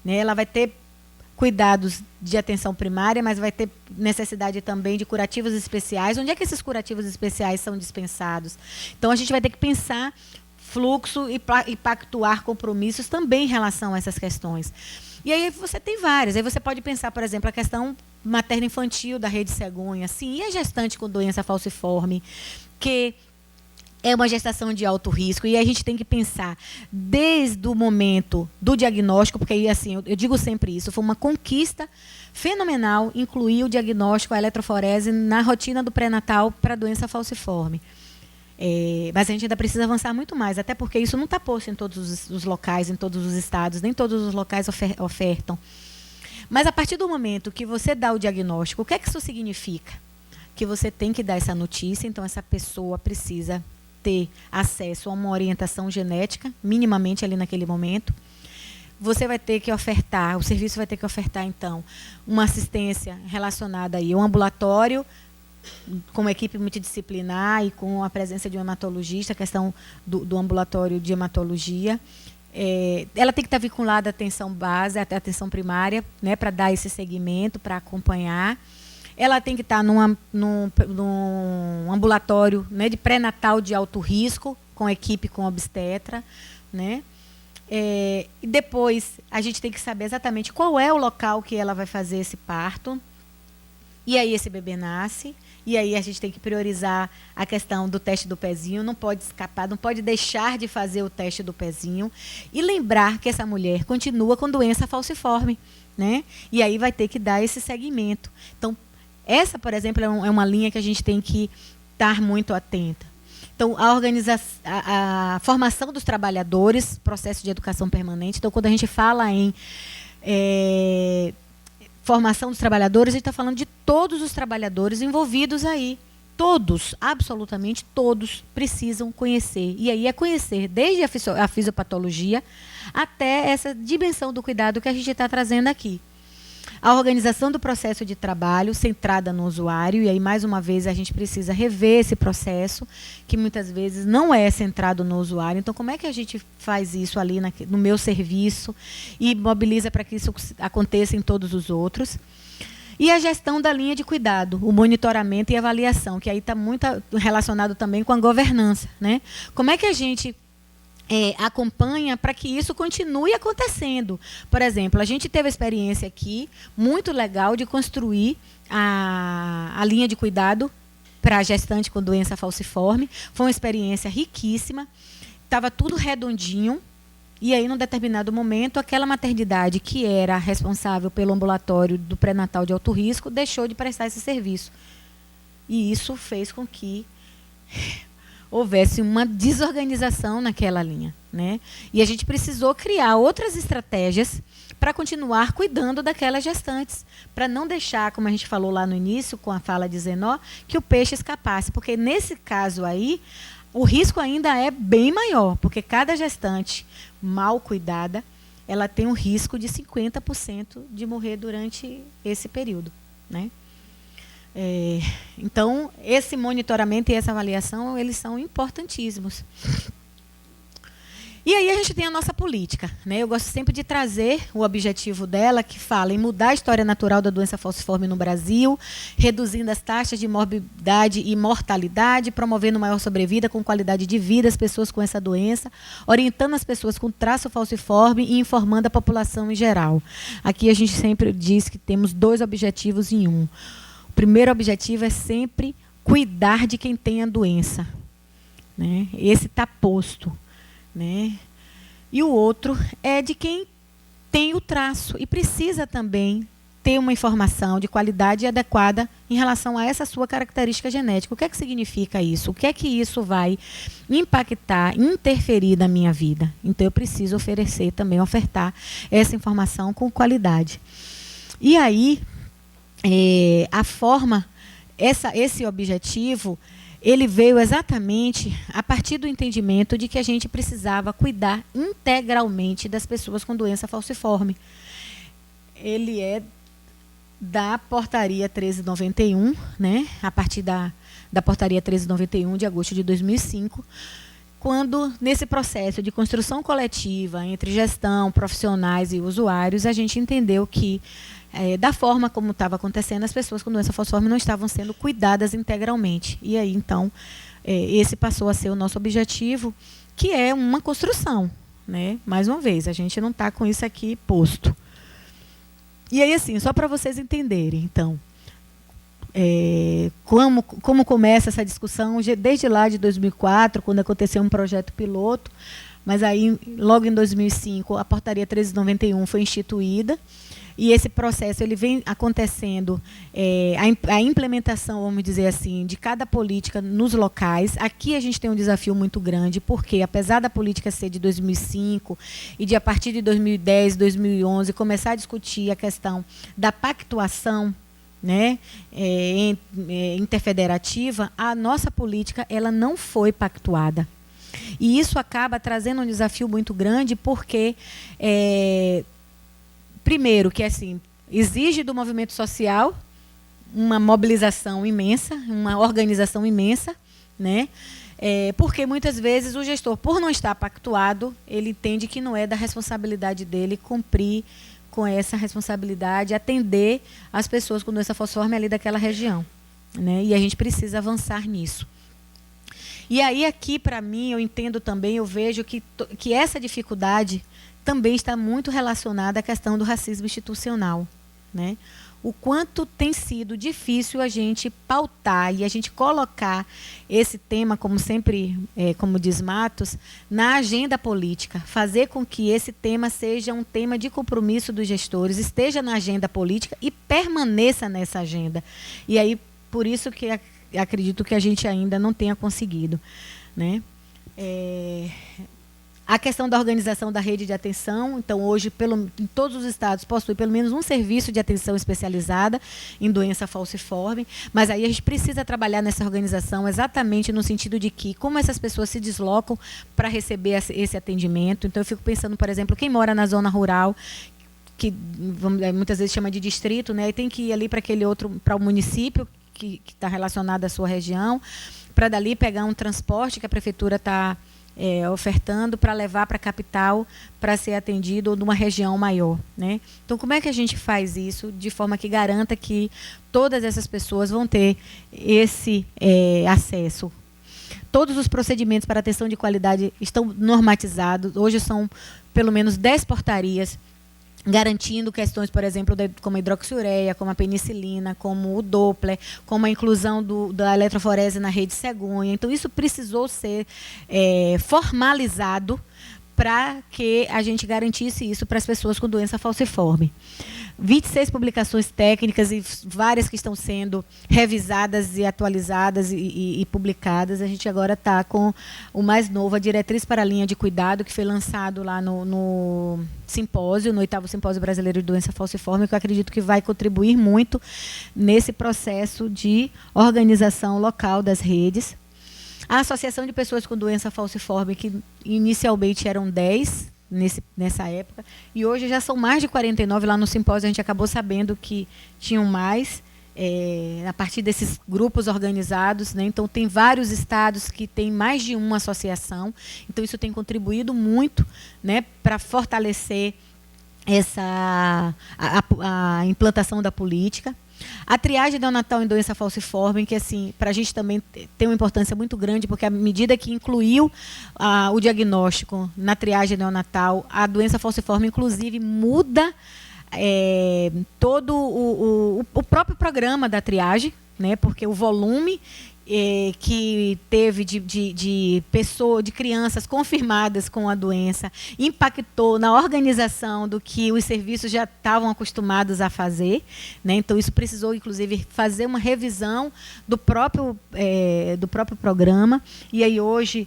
Né? Ela vai ter cuidados de atenção primária, mas vai ter necessidade também de curativos especiais. Onde é que esses curativos especiais são dispensados? Então, a gente vai ter que pensar fluxo e pactuar compromissos também em relação a essas questões. E aí você tem várias. Aí você pode pensar, por exemplo, a questão materno-infantil da rede cegonha. Sim, e a gestante com doença falciforme, que é uma gestação de alto risco, e a gente tem que pensar desde o momento do diagnóstico, porque aí, assim, eu digo sempre isso, foi uma conquista fenomenal incluir o diagnóstico, a eletroforese, na rotina do pré-natal para a doença falciforme. Mas a gente ainda precisa avançar muito mais, até porque isso não está posto em todos os locais, em todos os estados, nem todos os locais ofertam. Mas a partir do momento que você dá o diagnóstico, o que é que isso significa? Que você tem que dar essa notícia, então essa pessoa precisa ter acesso a uma orientação genética, minimamente ali naquele momento. Você vai ter que ofertar, o serviço vai ter que ofertar, então, uma assistência relacionada aí ao ambulatório, com uma equipe multidisciplinar e com a presença de um hematologista, a questão do ambulatório de hematologia. Ela tem que estar vinculada à atenção base, à atenção primária, né, para dar esse segmento, para acompanhar. Ela tem que estar num ambulatório, né, de pré-natal de alto risco, com equipe, com obstetra. Né? E depois, a gente tem que saber exatamente qual é o local que ela vai fazer esse parto. E aí esse bebê nasce. E aí a gente tem que priorizar a questão do teste do pezinho, não pode escapar, não pode deixar de fazer o teste do pezinho. E lembrar que essa mulher continua com doença falciforme. Né? E aí vai ter que dar esse segmento. Então, essa, por exemplo, é uma linha que a gente tem que estar muito atenta. Então, a formação dos trabalhadores, processo de educação permanente. Então, quando a gente fala em formação dos trabalhadores, a gente está falando de todos os trabalhadores envolvidos aí. Todos, absolutamente todos, precisam conhecer. E aí é conhecer desde a fisiopatologia até essa dimensão do cuidado que a gente está trazendo aqui. A organização do processo de trabalho centrada no usuário, e aí, mais uma vez, a gente precisa rever esse processo, que muitas vezes não é centrado no usuário. Então, como é que a gente faz isso ali no meu serviço e mobiliza para que isso aconteça em todos os outros? E a gestão da linha de cuidado, o monitoramento e avaliação, que aí está muito relacionado também com a governança. Né? Como é que a gente acompanha para que isso continue acontecendo? Por exemplo, a gente teve a experiência aqui, muito legal, de construir a linha de cuidado para a gestante com doença falciforme. Foi uma experiência riquíssima, estava tudo redondinho, e aí, num determinado momento, aquela maternidade que era responsável pelo ambulatório do pré-natal de alto risco deixou de prestar esse serviço. E isso fez com que houvesse uma desorganização naquela linha. Né? E a gente precisou criar outras estratégias para continuar cuidando daquelas gestantes, para não deixar, como a gente falou lá no início, com a fala de Zenó, que o peixe escapasse, porque nesse caso aí, o risco ainda é bem maior, porque cada gestante mal cuidada, ela tem um risco de 50% de morrer durante esse período. Né? Então, esse monitoramento e essa avaliação, eles são importantíssimos. E aí a gente tem a nossa política. Né? Eu gosto sempre de trazer o objetivo dela, que fala em mudar a história natural da doença falciforme no Brasil, reduzindo as taxas de morbidade e mortalidade, promovendo maior sobrevida com qualidade de vida às pessoas com essa doença, orientando as pessoas com traço falciforme e informando a população em geral. Aqui a gente sempre diz que temos 2 objetivos em um. O primeiro objetivo é sempre cuidar de quem tem a doença. Né? Esse está posto. Né? E o outro é de quem tem o traço e precisa também ter uma informação de qualidade adequada em relação a essa sua característica genética. O que é que significa isso? O que é que isso vai impactar, interferir na minha vida? Então, eu preciso oferecer também, ofertar essa informação com qualidade. E aí, a forma esse objetivo, ele veio exatamente a partir do entendimento de que a gente precisava cuidar integralmente das pessoas com doença falciforme. Ele é da portaria 1391, né, a partir da portaria 1391 de agosto de 2005, quando, nesse processo de construção coletiva entre gestão, profissionais e usuários, a gente entendeu que, da forma como estava acontecendo, as pessoas com doença falciforme não estavam sendo cuidadas integralmente. E aí, então, esse passou a ser o nosso objetivo, que é uma construção, né? Mais uma vez, a gente não está com isso aqui posto. E aí, assim, só para vocês entenderem, então, como começa essa discussão, desde lá de 2004, quando aconteceu um projeto piloto, mas aí, logo em 2005, a portaria 1391 foi instituída, e esse processo ele vem acontecendo, a implementação, vamos dizer assim, de cada política nos locais. Aqui a gente tem um desafio muito grande, porque apesar da política ser de 2005 e de, a partir de 2010, 2011, começar a discutir a questão da pactuação, né, interfederativa, a nossa política ela não foi pactuada. E isso acaba trazendo um desafio muito grande, porque primeiro, que assim, exige do movimento social uma mobilização imensa, uma organização imensa, né? Porque muitas vezes o gestor, por não estar pactuado, ele entende que não é da responsabilidade dele cumprir com essa responsabilidade, atender as pessoas com doença falciforme ali daquela região, né? E a gente precisa avançar nisso. E aí aqui, para mim, eu entendo também, eu vejo que essa dificuldade também está muito relacionada à questão do racismo institucional, né? O quanto tem sido difícil a gente pautar e a gente colocar esse tema, como sempre, como diz Matos, na agenda política, fazer com que esse tema seja um tema de compromisso dos gestores, esteja na agenda política e permaneça nessa agenda. E aí, por isso que acredito que a gente ainda não tenha conseguido, né? A questão da organização da rede de atenção, então hoje em todos os estados possui pelo menos um serviço de atenção especializada em doença falciforme, mas aí a gente precisa trabalhar nessa organização exatamente no sentido de que, como essas pessoas se deslocam para receber esse atendimento, então eu fico pensando, por exemplo, quem mora na zona rural, que muitas vezes chama de distrito, né, e tem que ir ali para o município que está relacionado à sua região, para dali pegar um transporte que a prefeitura está ofertando para levar para a capital para ser atendido ou numa região maior, né? Então, como é que a gente faz isso de forma que garanta que todas essas pessoas vão ter esse acesso? Todos os procedimentos para atenção de qualidade estão normatizados. Hoje são pelo menos 10 portarias garantindo questões, por exemplo, como a hidroxiureia, como a penicilina, como o Doppler, como a inclusão da eletroforese na rede cegonha. Então, isso precisou ser formalizado para que a gente garantisse isso para as pessoas com doença falciforme. 26 publicações técnicas e várias que estão sendo revisadas e atualizadas e publicadas. A gente agora está com o mais novo, a Diretriz para a Linha de Cuidado, que foi lançado lá no simpósio, no 8º Simpósio Brasileiro de Doença Falciforme, que eu acredito que vai contribuir muito nesse processo de organização local das redes. A Associação de Pessoas com Doença Falciforme, que inicialmente eram 10 nessa época, e hoje já são mais de 49. Lá no simpósio a gente acabou sabendo que tinham mais, a partir desses grupos organizados, né? Então tem vários estados que têm mais de uma associação, então isso tem contribuído muito, né, para fortalecer a implantação da política. A triagem neonatal em doença falciforme, que assim, para a gente também tem uma importância muito grande, porque à medida que incluiu o diagnóstico na triagem neonatal, a doença falciforme, inclusive, muda todo o próprio programa da triagem, né, porque o volume que teve de crianças confirmadas com a doença impactou na organização do que os serviços já estavam acostumados a fazer, né? Então isso precisou inclusive fazer uma revisão do próprio programa, e aí hoje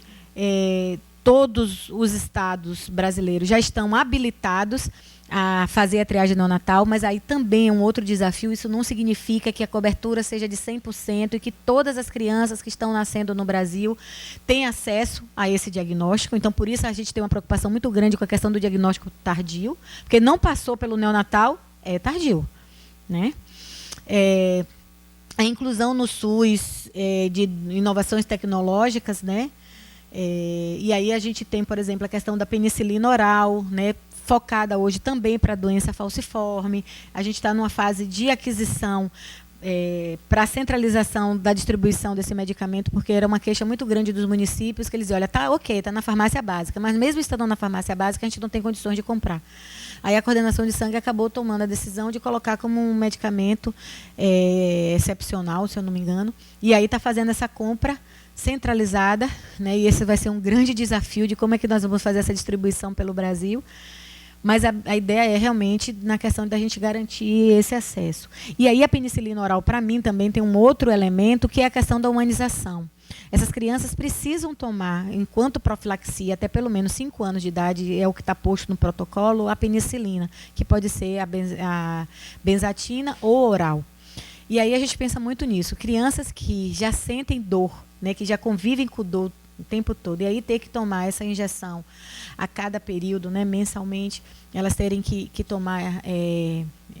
todos os estados brasileiros já estão habilitados a fazer a triagem neonatal, mas aí também é um outro desafio. Isso não significa que a cobertura seja de 100% e que todas as crianças que estão nascendo no Brasil têm acesso a esse diagnóstico. Então, por isso, a gente tem uma preocupação muito grande com a questão do diagnóstico tardio, porque não passou pelo neonatal, é tardio, né? A inclusão no SUS de inovações tecnológicas, né? E aí a gente tem, por exemplo, a questão da penicilina oral, né? Focada hoje também para a doença falciforme. A gente está numa fase de aquisição para a centralização da distribuição desse medicamento, porque era uma queixa muito grande dos municípios, que eles diziam, olha, tá ok, está na farmácia básica, mas mesmo estando na farmácia básica, a gente não tem condições de comprar. Aí a coordenação de sangue acabou tomando a decisão de colocar como um medicamento excepcional, se eu não me engano, e aí está fazendo essa compra centralizada, né? E esse vai ser um grande desafio de como é que nós vamos fazer essa distribuição pelo Brasil. Mas a ideia é realmente na questão da gente garantir esse acesso. E aí a penicilina oral, para mim, também tem um outro elemento, que é a questão da humanização. Essas crianças precisam tomar, enquanto profilaxia, até pelo menos 5 anos de idade, é o que está posto no protocolo, a penicilina, que pode ser a benzatina ou oral. E aí a gente pensa muito nisso. Crianças que já sentem dor, né, que já convivem com dor o tempo todo, e aí ter que tomar essa injeção a cada período, né, mensalmente, elas terem que tomar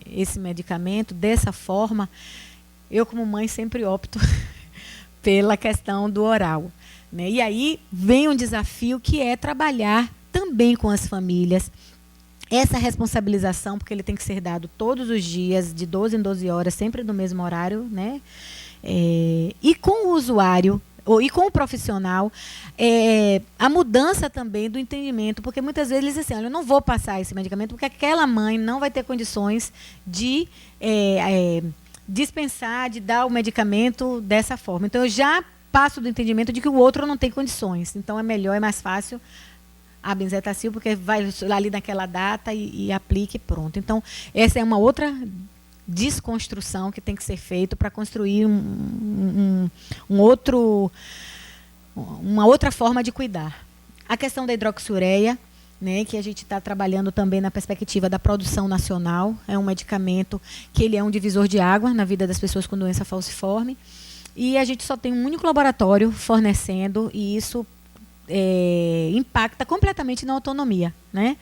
esse medicamento dessa forma, eu como mãe sempre opto pela questão do oral, né? E aí vem um desafio que é trabalhar também com as famílias, essa responsabilização, porque ele tem que ser dado todos os dias, de 12 em 12 horas, sempre no mesmo horário, né? E com o usuário, e com o profissional, a mudança também do entendimento, porque muitas vezes eles dizem assim, olha, eu não vou passar esse medicamento porque aquela mãe não vai ter condições de dispensar, de dar o medicamento dessa forma. Então, eu já passo do entendimento de que o outro não tem condições. Então, é melhor, é mais fácil a benzetacil, porque vai ali naquela data e aplique e pronto. Então, essa é uma outra desconstrução que tem que ser feito para construir uma outra forma de cuidar. A questão da hidroxiureia, né, que a gente está trabalhando também na perspectiva da produção nacional, é um medicamento que ele é um divisor de água na vida das pessoas com doença falciforme, e a gente só tem um único laboratório fornecendo, e isso impacta completamente na autonomia, né?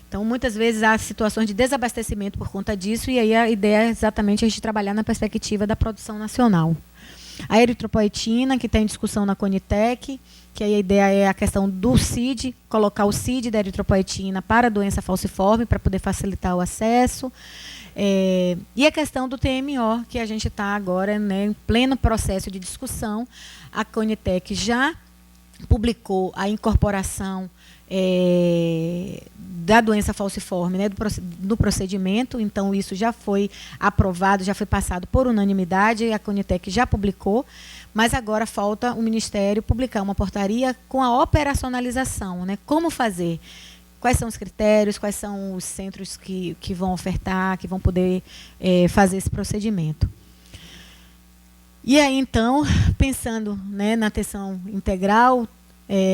Então, muitas vezes há situações de desabastecimento por conta disso, e aí a ideia é exatamente a gente trabalhar na perspectiva da produção nacional. A eritropoetina, que está em discussão na Conitec, que aí a ideia é a questão do CID, colocar o CID da eritropoetina para a doença falciforme, para poder facilitar o acesso. E a questão do TMO, que a gente está agora, né, em pleno processo de discussão. A Conitec já publicou a incorporação da doença falciforme, né, do procedimento, então isso já foi aprovado, já foi passado por unanimidade, a Conitec já publicou, mas agora falta o Ministério publicar uma portaria com a operacionalização, né, como fazer, quais são os critérios, quais são os centros que vão ofertar, que vão poder fazer esse procedimento. E aí, então, pensando, né, na atenção integral,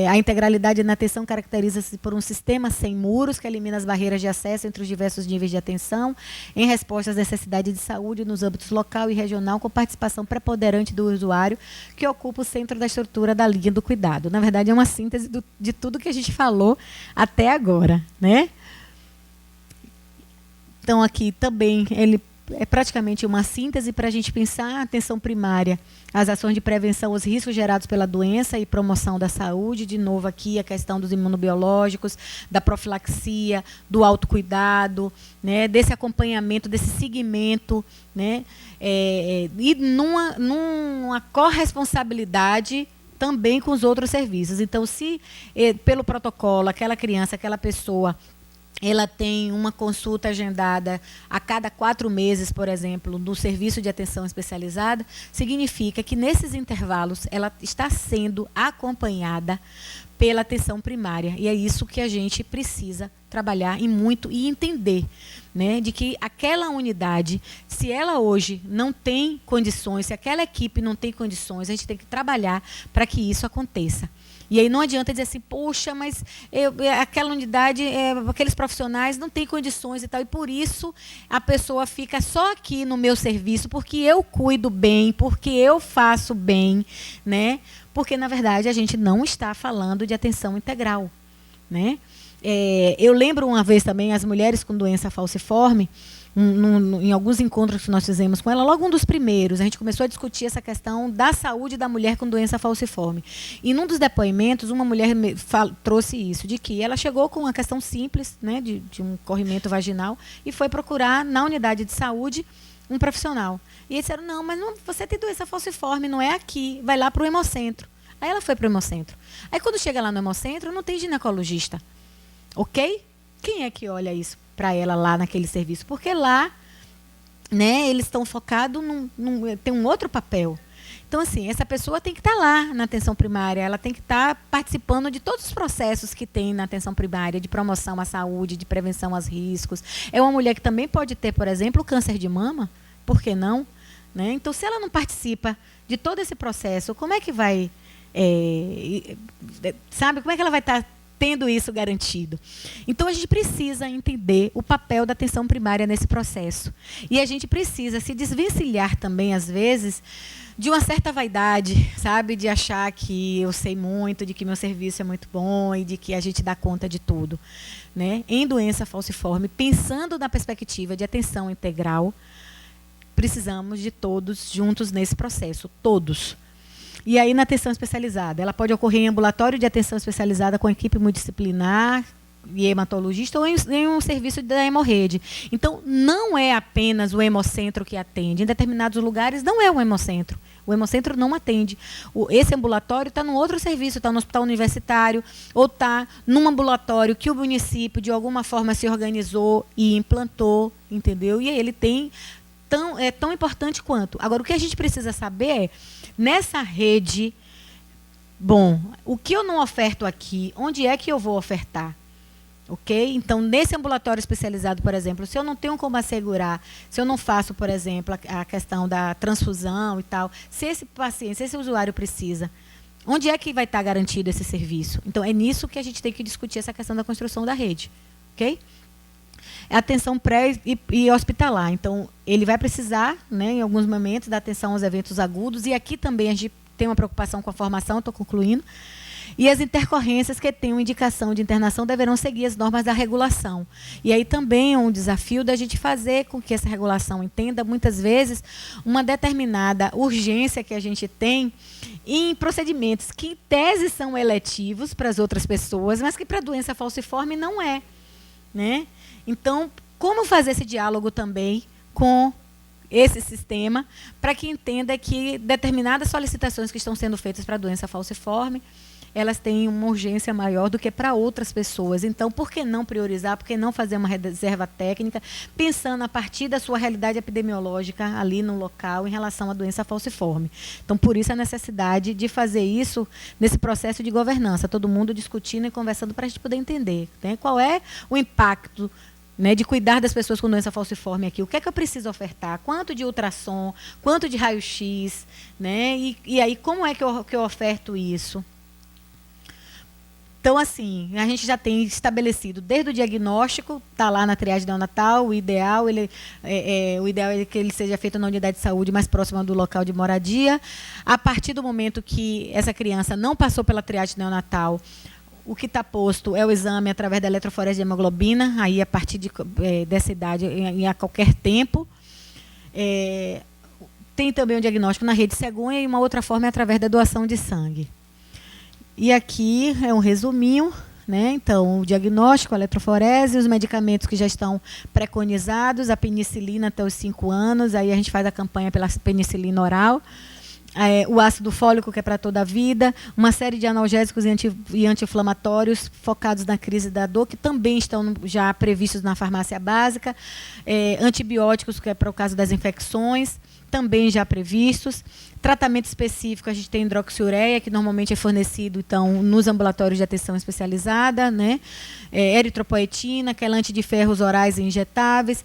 a integralidade na atenção caracteriza-se por um sistema sem muros que elimina as barreiras de acesso entre os diversos níveis de atenção, em resposta às necessidades de saúde nos âmbitos local e regional, com participação preponderante do usuário, que ocupa o centro da estrutura da linha do cuidado. Na verdade, é uma síntese de tudo que a gente falou até agora, né? Então, aqui também ele é praticamente uma síntese para a gente pensar a atenção primária, as ações de prevenção aos riscos gerados pela doença e promoção da saúde. De novo aqui a questão dos imunobiológicos, da profilaxia, do autocuidado, né, desse acompanhamento, desse seguimento, né, e numa corresponsabilidade também com os outros serviços. Então, se pelo protocolo aquela criança, aquela pessoa, ela tem uma consulta agendada a cada 4 meses, por exemplo, do serviço de atenção especializada, significa que nesses intervalos ela está sendo acompanhada pela atenção primária. E é isso que a gente precisa trabalhar e muito e entender, né, de que aquela unidade, se ela hoje não tem condições, se aquela equipe não tem condições, a gente tem que trabalhar para que isso aconteça. E aí não adianta dizer assim, poxa, mas aquela unidade, aqueles profissionais não têm condições e tal. E por isso a pessoa fica só aqui no meu serviço, porque eu cuido bem, porque eu faço bem, né? Porque, na verdade, a gente não está falando de atenção integral, né? Eu lembro uma vez também, as mulheres com doença falciforme, em alguns encontros que nós fizemos com ela, logo um dos primeiros, a gente começou a discutir essa questão da saúde da mulher com doença falciforme. E num dos depoimentos, uma mulher trouxe isso, de que ela chegou com uma questão simples, né, de um corrimento vaginal, e foi procurar na unidade de saúde um profissional. E eles disseram, não, mas você tem doença falciforme, não é aqui, vai lá para o hemocentro. Aí ela foi para o hemocentro. Aí quando chega lá no hemocentro, não tem ginecologista. Ok? Quem é que olha isso para ela lá naquele serviço? Porque lá, né, eles estão focados tem um outro papel. Então, assim, essa pessoa tem que estar lá na atenção primária, ela tem que estar participando de todos os processos que tem na atenção primária, de promoção à saúde, de prevenção aos riscos. É uma mulher que também pode ter, por exemplo, câncer de mama, por que não? Né? Então, se ela não participa de todo esse processo, como é que vai, sabe, como é que ela vai estar tendo isso garantido? Então, a gente precisa entender o papel da atenção primária nesse processo. E a gente precisa se desvencilhar também, às vezes, de uma certa vaidade, sabe? De achar que eu sei muito, de que meu serviço é muito bom e de que a gente dá conta de tudo, né? Em doença falciforme, pensando na perspectiva de atenção integral, precisamos de todos juntos nesse processo, todos. E aí, na atenção especializada, ela pode ocorrer em ambulatório de atenção especializada com equipe multidisciplinar e hematologista ou em um serviço da hemorrede. Então, não é apenas o hemocentro que atende. Em determinados lugares, não é o hemocentro. O hemocentro não atende. Esse ambulatório está num outro serviço, está no hospital universitário ou está num ambulatório que o município, de alguma forma, se organizou e implantou, entendeu? E ele é tão importante quanto. Agora, o que a gente precisa saber é, nessa rede, bom, o que eu não oferto aqui, onde é que eu vou ofertar? Ok? Então, nesse ambulatório especializado, por exemplo, se eu não tenho como assegurar, se eu não faço, por exemplo, a questão da transfusão e tal, se esse paciente, se esse usuário precisa, onde é que vai estar garantido esse serviço? Então, é nisso que a gente tem que discutir essa questão da construção da rede. Ok? É atenção pré e hospitalar. Então, ele vai precisar, né, em alguns momentos, da atenção aos eventos agudos. E aqui também a gente tem uma preocupação com a formação, estou concluindo. E as intercorrências que tenham indicação de internação deverão seguir as normas da regulação. E aí também é um desafio da gente fazer com que essa regulação entenda, muitas vezes, uma determinada urgência que a gente tem em procedimentos que, em tese, são eletivos para as outras pessoas, mas que para a doença falciforme não é, né? Então, como fazer esse diálogo também com esse sistema para que entenda que determinadas solicitações que estão sendo feitas para a doença falciforme, elas têm uma urgência maior do que para outras pessoas. Então, por que não priorizar? Por que não fazer uma reserva técnica, pensando a partir da sua realidade epidemiológica ali no local em relação à doença falciforme? Então, por isso a necessidade de fazer isso nesse processo de governança, todo mundo discutindo e conversando para a gente poder entender, né, qual é o impacto, né, de cuidar das pessoas com doença falciforme aqui. O que é que eu preciso ofertar? Quanto de ultrassom? Quanto de raio-x? Né? E aí, como é que eu oferto isso? Então, assim, a gente já tem estabelecido desde o diagnóstico, está lá na triagem neonatal, o ideal é que ele seja feito na unidade de saúde mais próxima do local de moradia. A partir do momento que essa criança não passou pela triagem neonatal, o que está posto é o exame através da eletroforese de hemoglobina, aí a partir dessa idade, a qualquer tempo. Tem também o diagnóstico na rede cegonha e uma outra forma é através da doação de sangue. E aqui é um resuminho, né? Então, o diagnóstico, a eletroforese, os medicamentos que já estão preconizados, a penicilina até os 5 anos, aí a gente faz a campanha pela penicilina oral. O ácido fólico, que é para toda a vida, uma série de analgésicos e anti-inflamatórios focados na crise da dor, que também estão já previstos na farmácia básica, antibióticos, que é para o caso das infecções, também já previstos. Tratamento específico, a gente tem hidroxiureia, que normalmente é fornecido então, nos ambulatórios de atenção especializada, né? Eritropoetina, que é antiferros orais e injetáveis,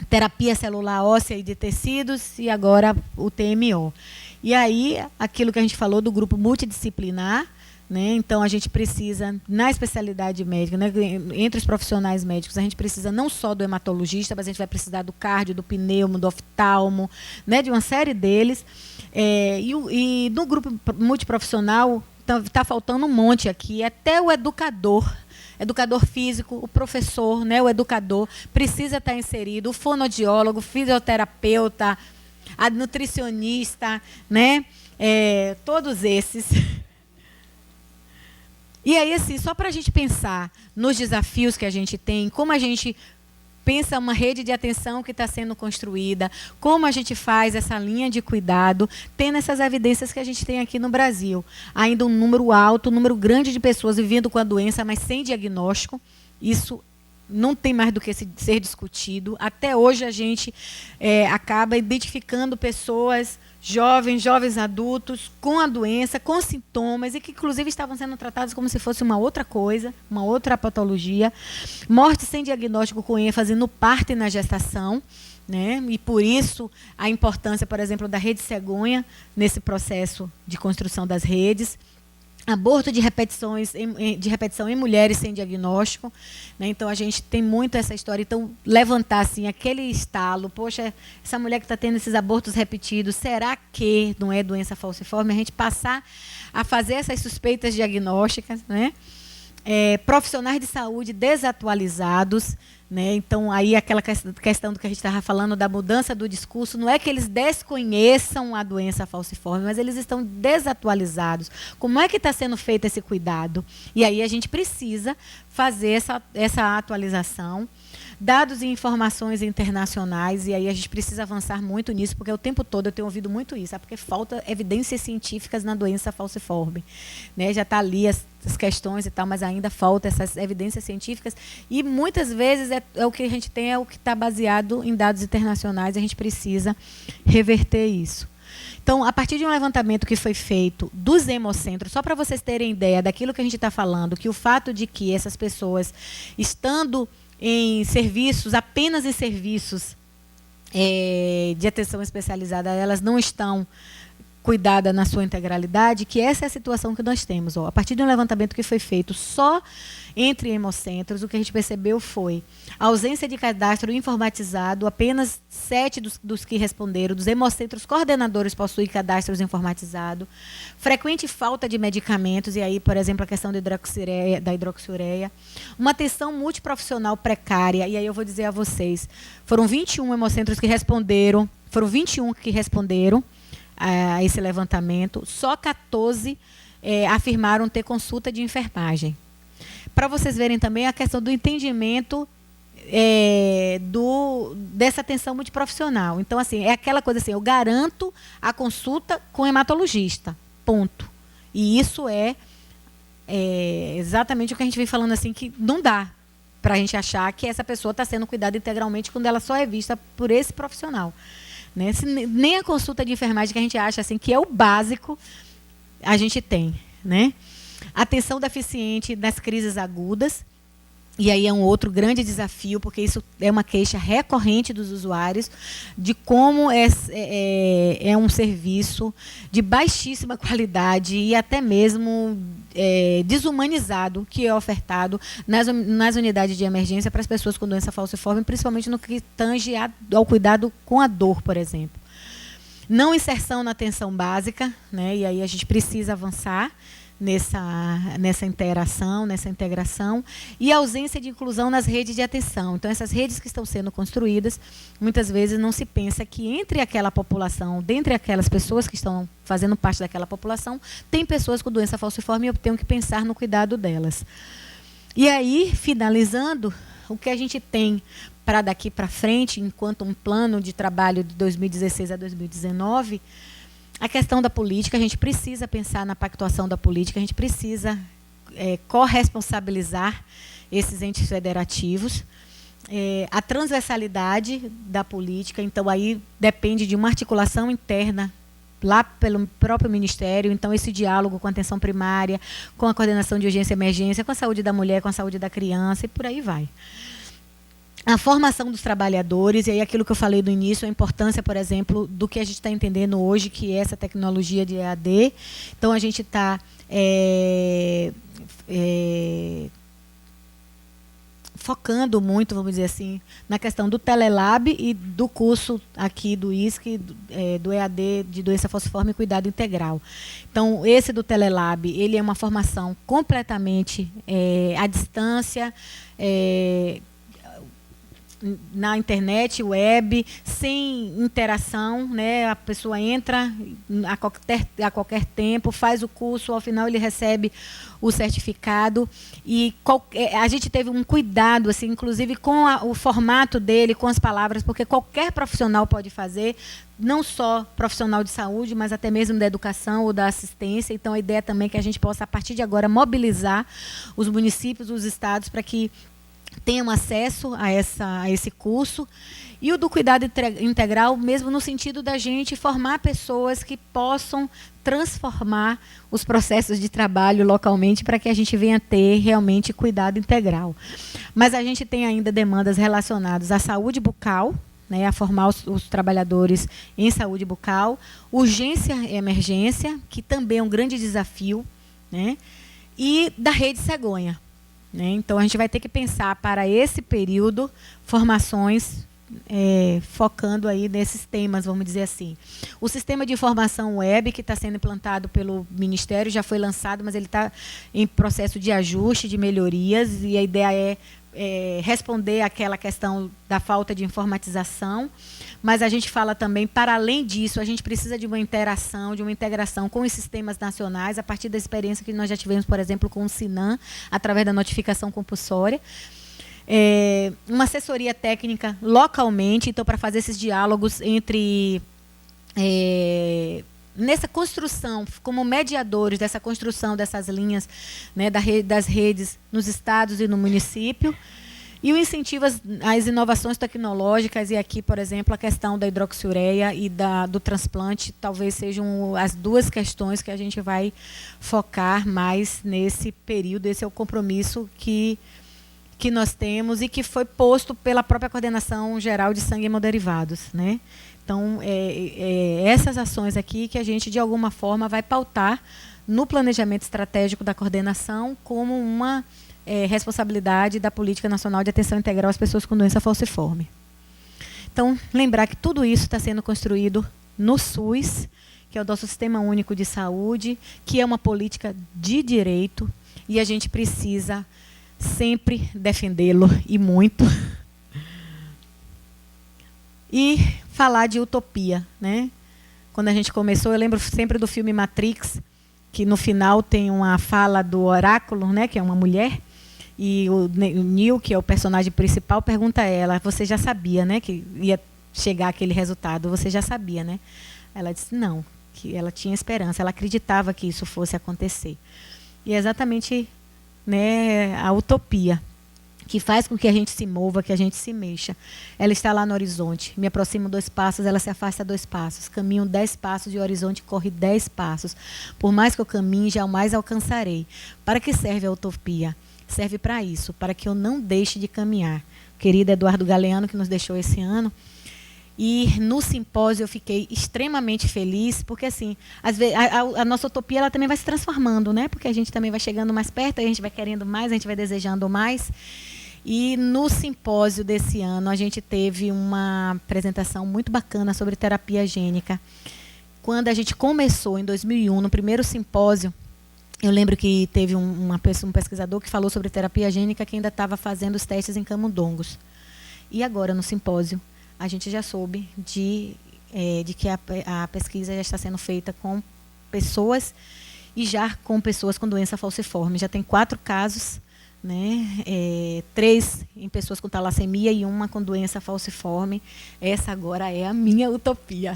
terapia celular óssea e de tecidos, e agora o TMO. E aí, aquilo que a gente falou do grupo multidisciplinar, né? Então, a gente precisa, na especialidade médica, né, entre os profissionais médicos, a gente precisa não só do hematologista, mas a gente vai precisar do cardio, do pneumo, do oftalmo, né, de uma série deles. E no grupo multiprofissional, está faltando um monte aqui, até o educador físico, o professor, né, o educador, precisa estar inserido, o fonoaudiólogo, o fisioterapeuta, a nutricionista, né, todos esses. E aí, assim, só para a gente pensar nos desafios que a gente tem, como a gente pensa uma rede de atenção que está sendo construída, como a gente faz essa linha de cuidado, tendo essas evidências que a gente tem aqui no Brasil. Ainda um número alto, um número grande de pessoas vivendo com a doença, mas sem diagnóstico. Isso não tem mais do que ser discutido. Até hoje a gente acaba identificando pessoas jovens adultos com a doença, com sintomas e que inclusive estavam sendo tratados como se fosse uma outra coisa, uma outra patologia. Morte sem diagnóstico com ênfase no parto e na gestação, né? E por isso a importância, por exemplo, da rede cegonha nesse processo de construção das redes. Aborto de repetição em mulheres sem diagnóstico, né? Então a gente tem muito essa história. Então, levantar assim, aquele estalo, poxa, essa mulher que está tendo esses abortos repetidos, será que não é doença falciforme? A gente passar a fazer essas suspeitas diagnósticas, né? Profissionais de saúde desatualizados, né? Então, aí aquela questão do que a gente estava falando, da mudança do discurso, não é que eles desconheçam a doença falciforme, mas eles estão desatualizados. Como é que está sendo feito esse cuidado? E aí a gente precisa fazer essa atualização. Dados e informações internacionais, e aí a gente precisa avançar muito nisso, porque o tempo todo eu tenho ouvido muito isso, porque falta evidências científicas na doença falciforme, né? Já está ali as questões e tal, mas ainda falta essas evidências científicas, e muitas vezes o que a gente tem é o que está baseado em dados internacionais, e a gente precisa reverter isso. Então, a partir de um levantamento que foi feito dos hemocentros, só para vocês terem ideia daquilo que a gente está falando, que o fato de que essas pessoas estando em serviços, apenas em serviços de atenção especializada, elas não estão cuidadas na sua integralidade, que essa é a situação que nós temos. A partir de um levantamento que foi feito só entre hemocentros, o que a gente percebeu foi a ausência de cadastro informatizado, apenas 7 dos que responderam, dos hemocentros coordenadores possuem cadastros informatizados, frequente falta de medicamentos, e aí, por exemplo, a questão da hidroxiureia, uma atenção multiprofissional precária, e aí eu vou dizer a vocês, foram 21 hemocentros que responderam, a esse levantamento, só 14 afirmaram ter consulta de enfermagem. Para vocês verem também a questão do entendimento dessa atenção multiprofissional. Então, assim, é aquela coisa assim, eu garanto a consulta com hematologista, ponto. E isso é exatamente o que a gente vem falando, assim, que não dá para a gente achar que essa pessoa está sendo cuidada integralmente quando ela só é vista por esse profissional. Né? Nem a consulta de enfermagem que a gente acha assim, que é o básico, a gente tem. Né? Atenção deficiente nas crises agudas, e aí é um outro grande desafio, porque isso é uma queixa recorrente dos usuários, de como é um serviço de baixíssima qualidade e até mesmo desumanizado que é ofertado nas unidades de emergência para as pessoas com doença falciforme, principalmente no que tange ao cuidado com a dor, por exemplo. Não inserção na atenção básica, né? E aí a gente precisa avançar nessa interação, nessa integração, e a ausência de inclusão nas redes de atenção. Então, essas redes que estão sendo construídas, muitas vezes não se pensa que entre aquela população, dentre aquelas pessoas que estão fazendo parte daquela população, tem pessoas com doença falciforme e eu tenho que pensar no cuidado delas. E aí, finalizando, o que a gente tem para daqui para frente, enquanto um plano de trabalho de 2016 a 2019, a questão da política, a gente precisa pensar na pactuação da política, a gente precisa corresponsabilizar esses entes federativos, a transversalidade da política, então aí depende de uma articulação interna lá pelo próprio Ministério, então esse diálogo com a atenção primária, com a coordenação de urgência e emergência, com a saúde da mulher, com a saúde da criança e por aí vai. a formação dos trabalhadores, e aí aquilo que eu falei do início, a importância, por exemplo, do que a gente está entendendo hoje, que é essa tecnologia de EAD. Então, a gente está focando muito, vamos dizer assim, na questão do Telelab e do curso aqui do ISC, do EAD de doença falciforme e cuidado integral. Então, esse do Telelab, ele é uma formação completamente à distância, na internet, web, sem interação, né? A pessoa entra a qualquer tempo, faz o curso, ao final ele recebe o certificado. E a gente teve um cuidado, assim, inclusive com o formato dele, com as palavras, porque qualquer profissional pode fazer, não só profissional de saúde, mas até mesmo da educação ou da assistência. Então, a ideia também é que a gente possa, a partir de agora, mobilizar os municípios, os estados, para que tenham acesso a esse curso. E o do cuidado integral, mesmo no sentido da gente formar pessoas que possam transformar os processos de trabalho localmente para que a gente venha ter realmente cuidado integral. Mas a gente tem ainda demandas relacionadas à saúde bucal, né, a formar os trabalhadores em saúde bucal, urgência e emergência, que também é um grande desafio, né, e da rede cegonha. Então, a gente vai ter que pensar para esse período formações focando aí nesses temas, vamos dizer assim. O sistema de informação web que está sendo implantado pelo Ministério já foi lançado, mas ele está em processo de ajuste, de melhorias, e a ideia é responder àquela questão da falta de informatização. Mas a gente fala também, para além disso, a gente precisa de uma interação, de uma integração com os sistemas nacionais, a partir da experiência que nós já tivemos, por exemplo, com o SINAM, através da notificação compulsória. Uma assessoria técnica localmente, então, para fazer esses diálogos entre... nessa construção, como mediadores dessa construção dessas linhas, né, das redes nos estados e no município. E o incentivo às inovações tecnológicas, e aqui, por exemplo, a questão da hidroxiureia e do transplante, talvez sejam as duas questões que a gente vai focar mais nesse período. Esse é o compromisso que nós temos e que foi posto pela própria Coordenação Geral de Sangue e Hemoderivados, né? Então, essas ações aqui que a gente, de alguma forma, vai pautar no planejamento estratégico da coordenação como uma responsabilidade da Política Nacional de Atenção Integral às Pessoas com Doença Falciforme. Então, lembrar que tudo isso está sendo construído no SUS, que é o nosso Sistema Único de Saúde, que é uma política de direito, e a gente precisa sempre defendê-lo, e muito. E falar de utopia, né? Quando a gente começou, eu lembro sempre do filme Matrix, que no final tem uma fala do oráculo, né, que é uma mulher, e o Neo, que é o personagem principal, pergunta a ela: você já sabia, né, que ia chegar aquele resultado? Você já sabia, né? Ela disse não, que ela tinha esperança, ela acreditava que isso fosse acontecer. E é exatamente, né, a utopia que faz com que a gente se mova, que a gente se mexa. Ela está lá no horizonte. Me aproximo 2 passos, ela se afasta 2 passos. Caminho 10 passos e o horizonte corre 10 passos. Por mais que eu caminhe, jamais alcançarei. Para que serve a utopia? Serve para isso, para que eu não deixe de caminhar. O querido Eduardo Galeano, que nos deixou esse ano. E no simpósio eu fiquei extremamente feliz, porque assim, às vezes, a nossa utopia ela também vai se transformando, né? Porque a gente também vai chegando mais perto, a gente vai querendo mais, a gente vai desejando mais. E no simpósio desse ano a gente teve uma apresentação muito bacana sobre terapia gênica. Quando a gente começou em 2001, no primeiro simpósio, eu lembro que teve um pesquisador que falou sobre terapia gênica que ainda estava fazendo os testes em camundongos. E agora no simpósio a gente já soube de que a pesquisa já está sendo feita com pessoas e já com pessoas com doença falciforme. Já tem 4 casos, né? 3 em pessoas com talassemia e 1 com doença falciforme. Essa agora é a minha utopia.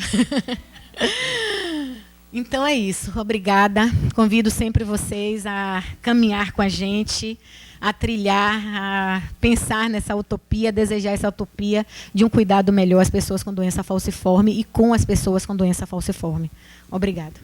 Então é isso. Obrigada. Convido sempre vocês a caminhar com a gente, a trilhar, a pensar nessa utopia, a desejar essa utopia de um cuidado melhor às pessoas com doença falciforme e com as pessoas com doença falciforme. Obrigada.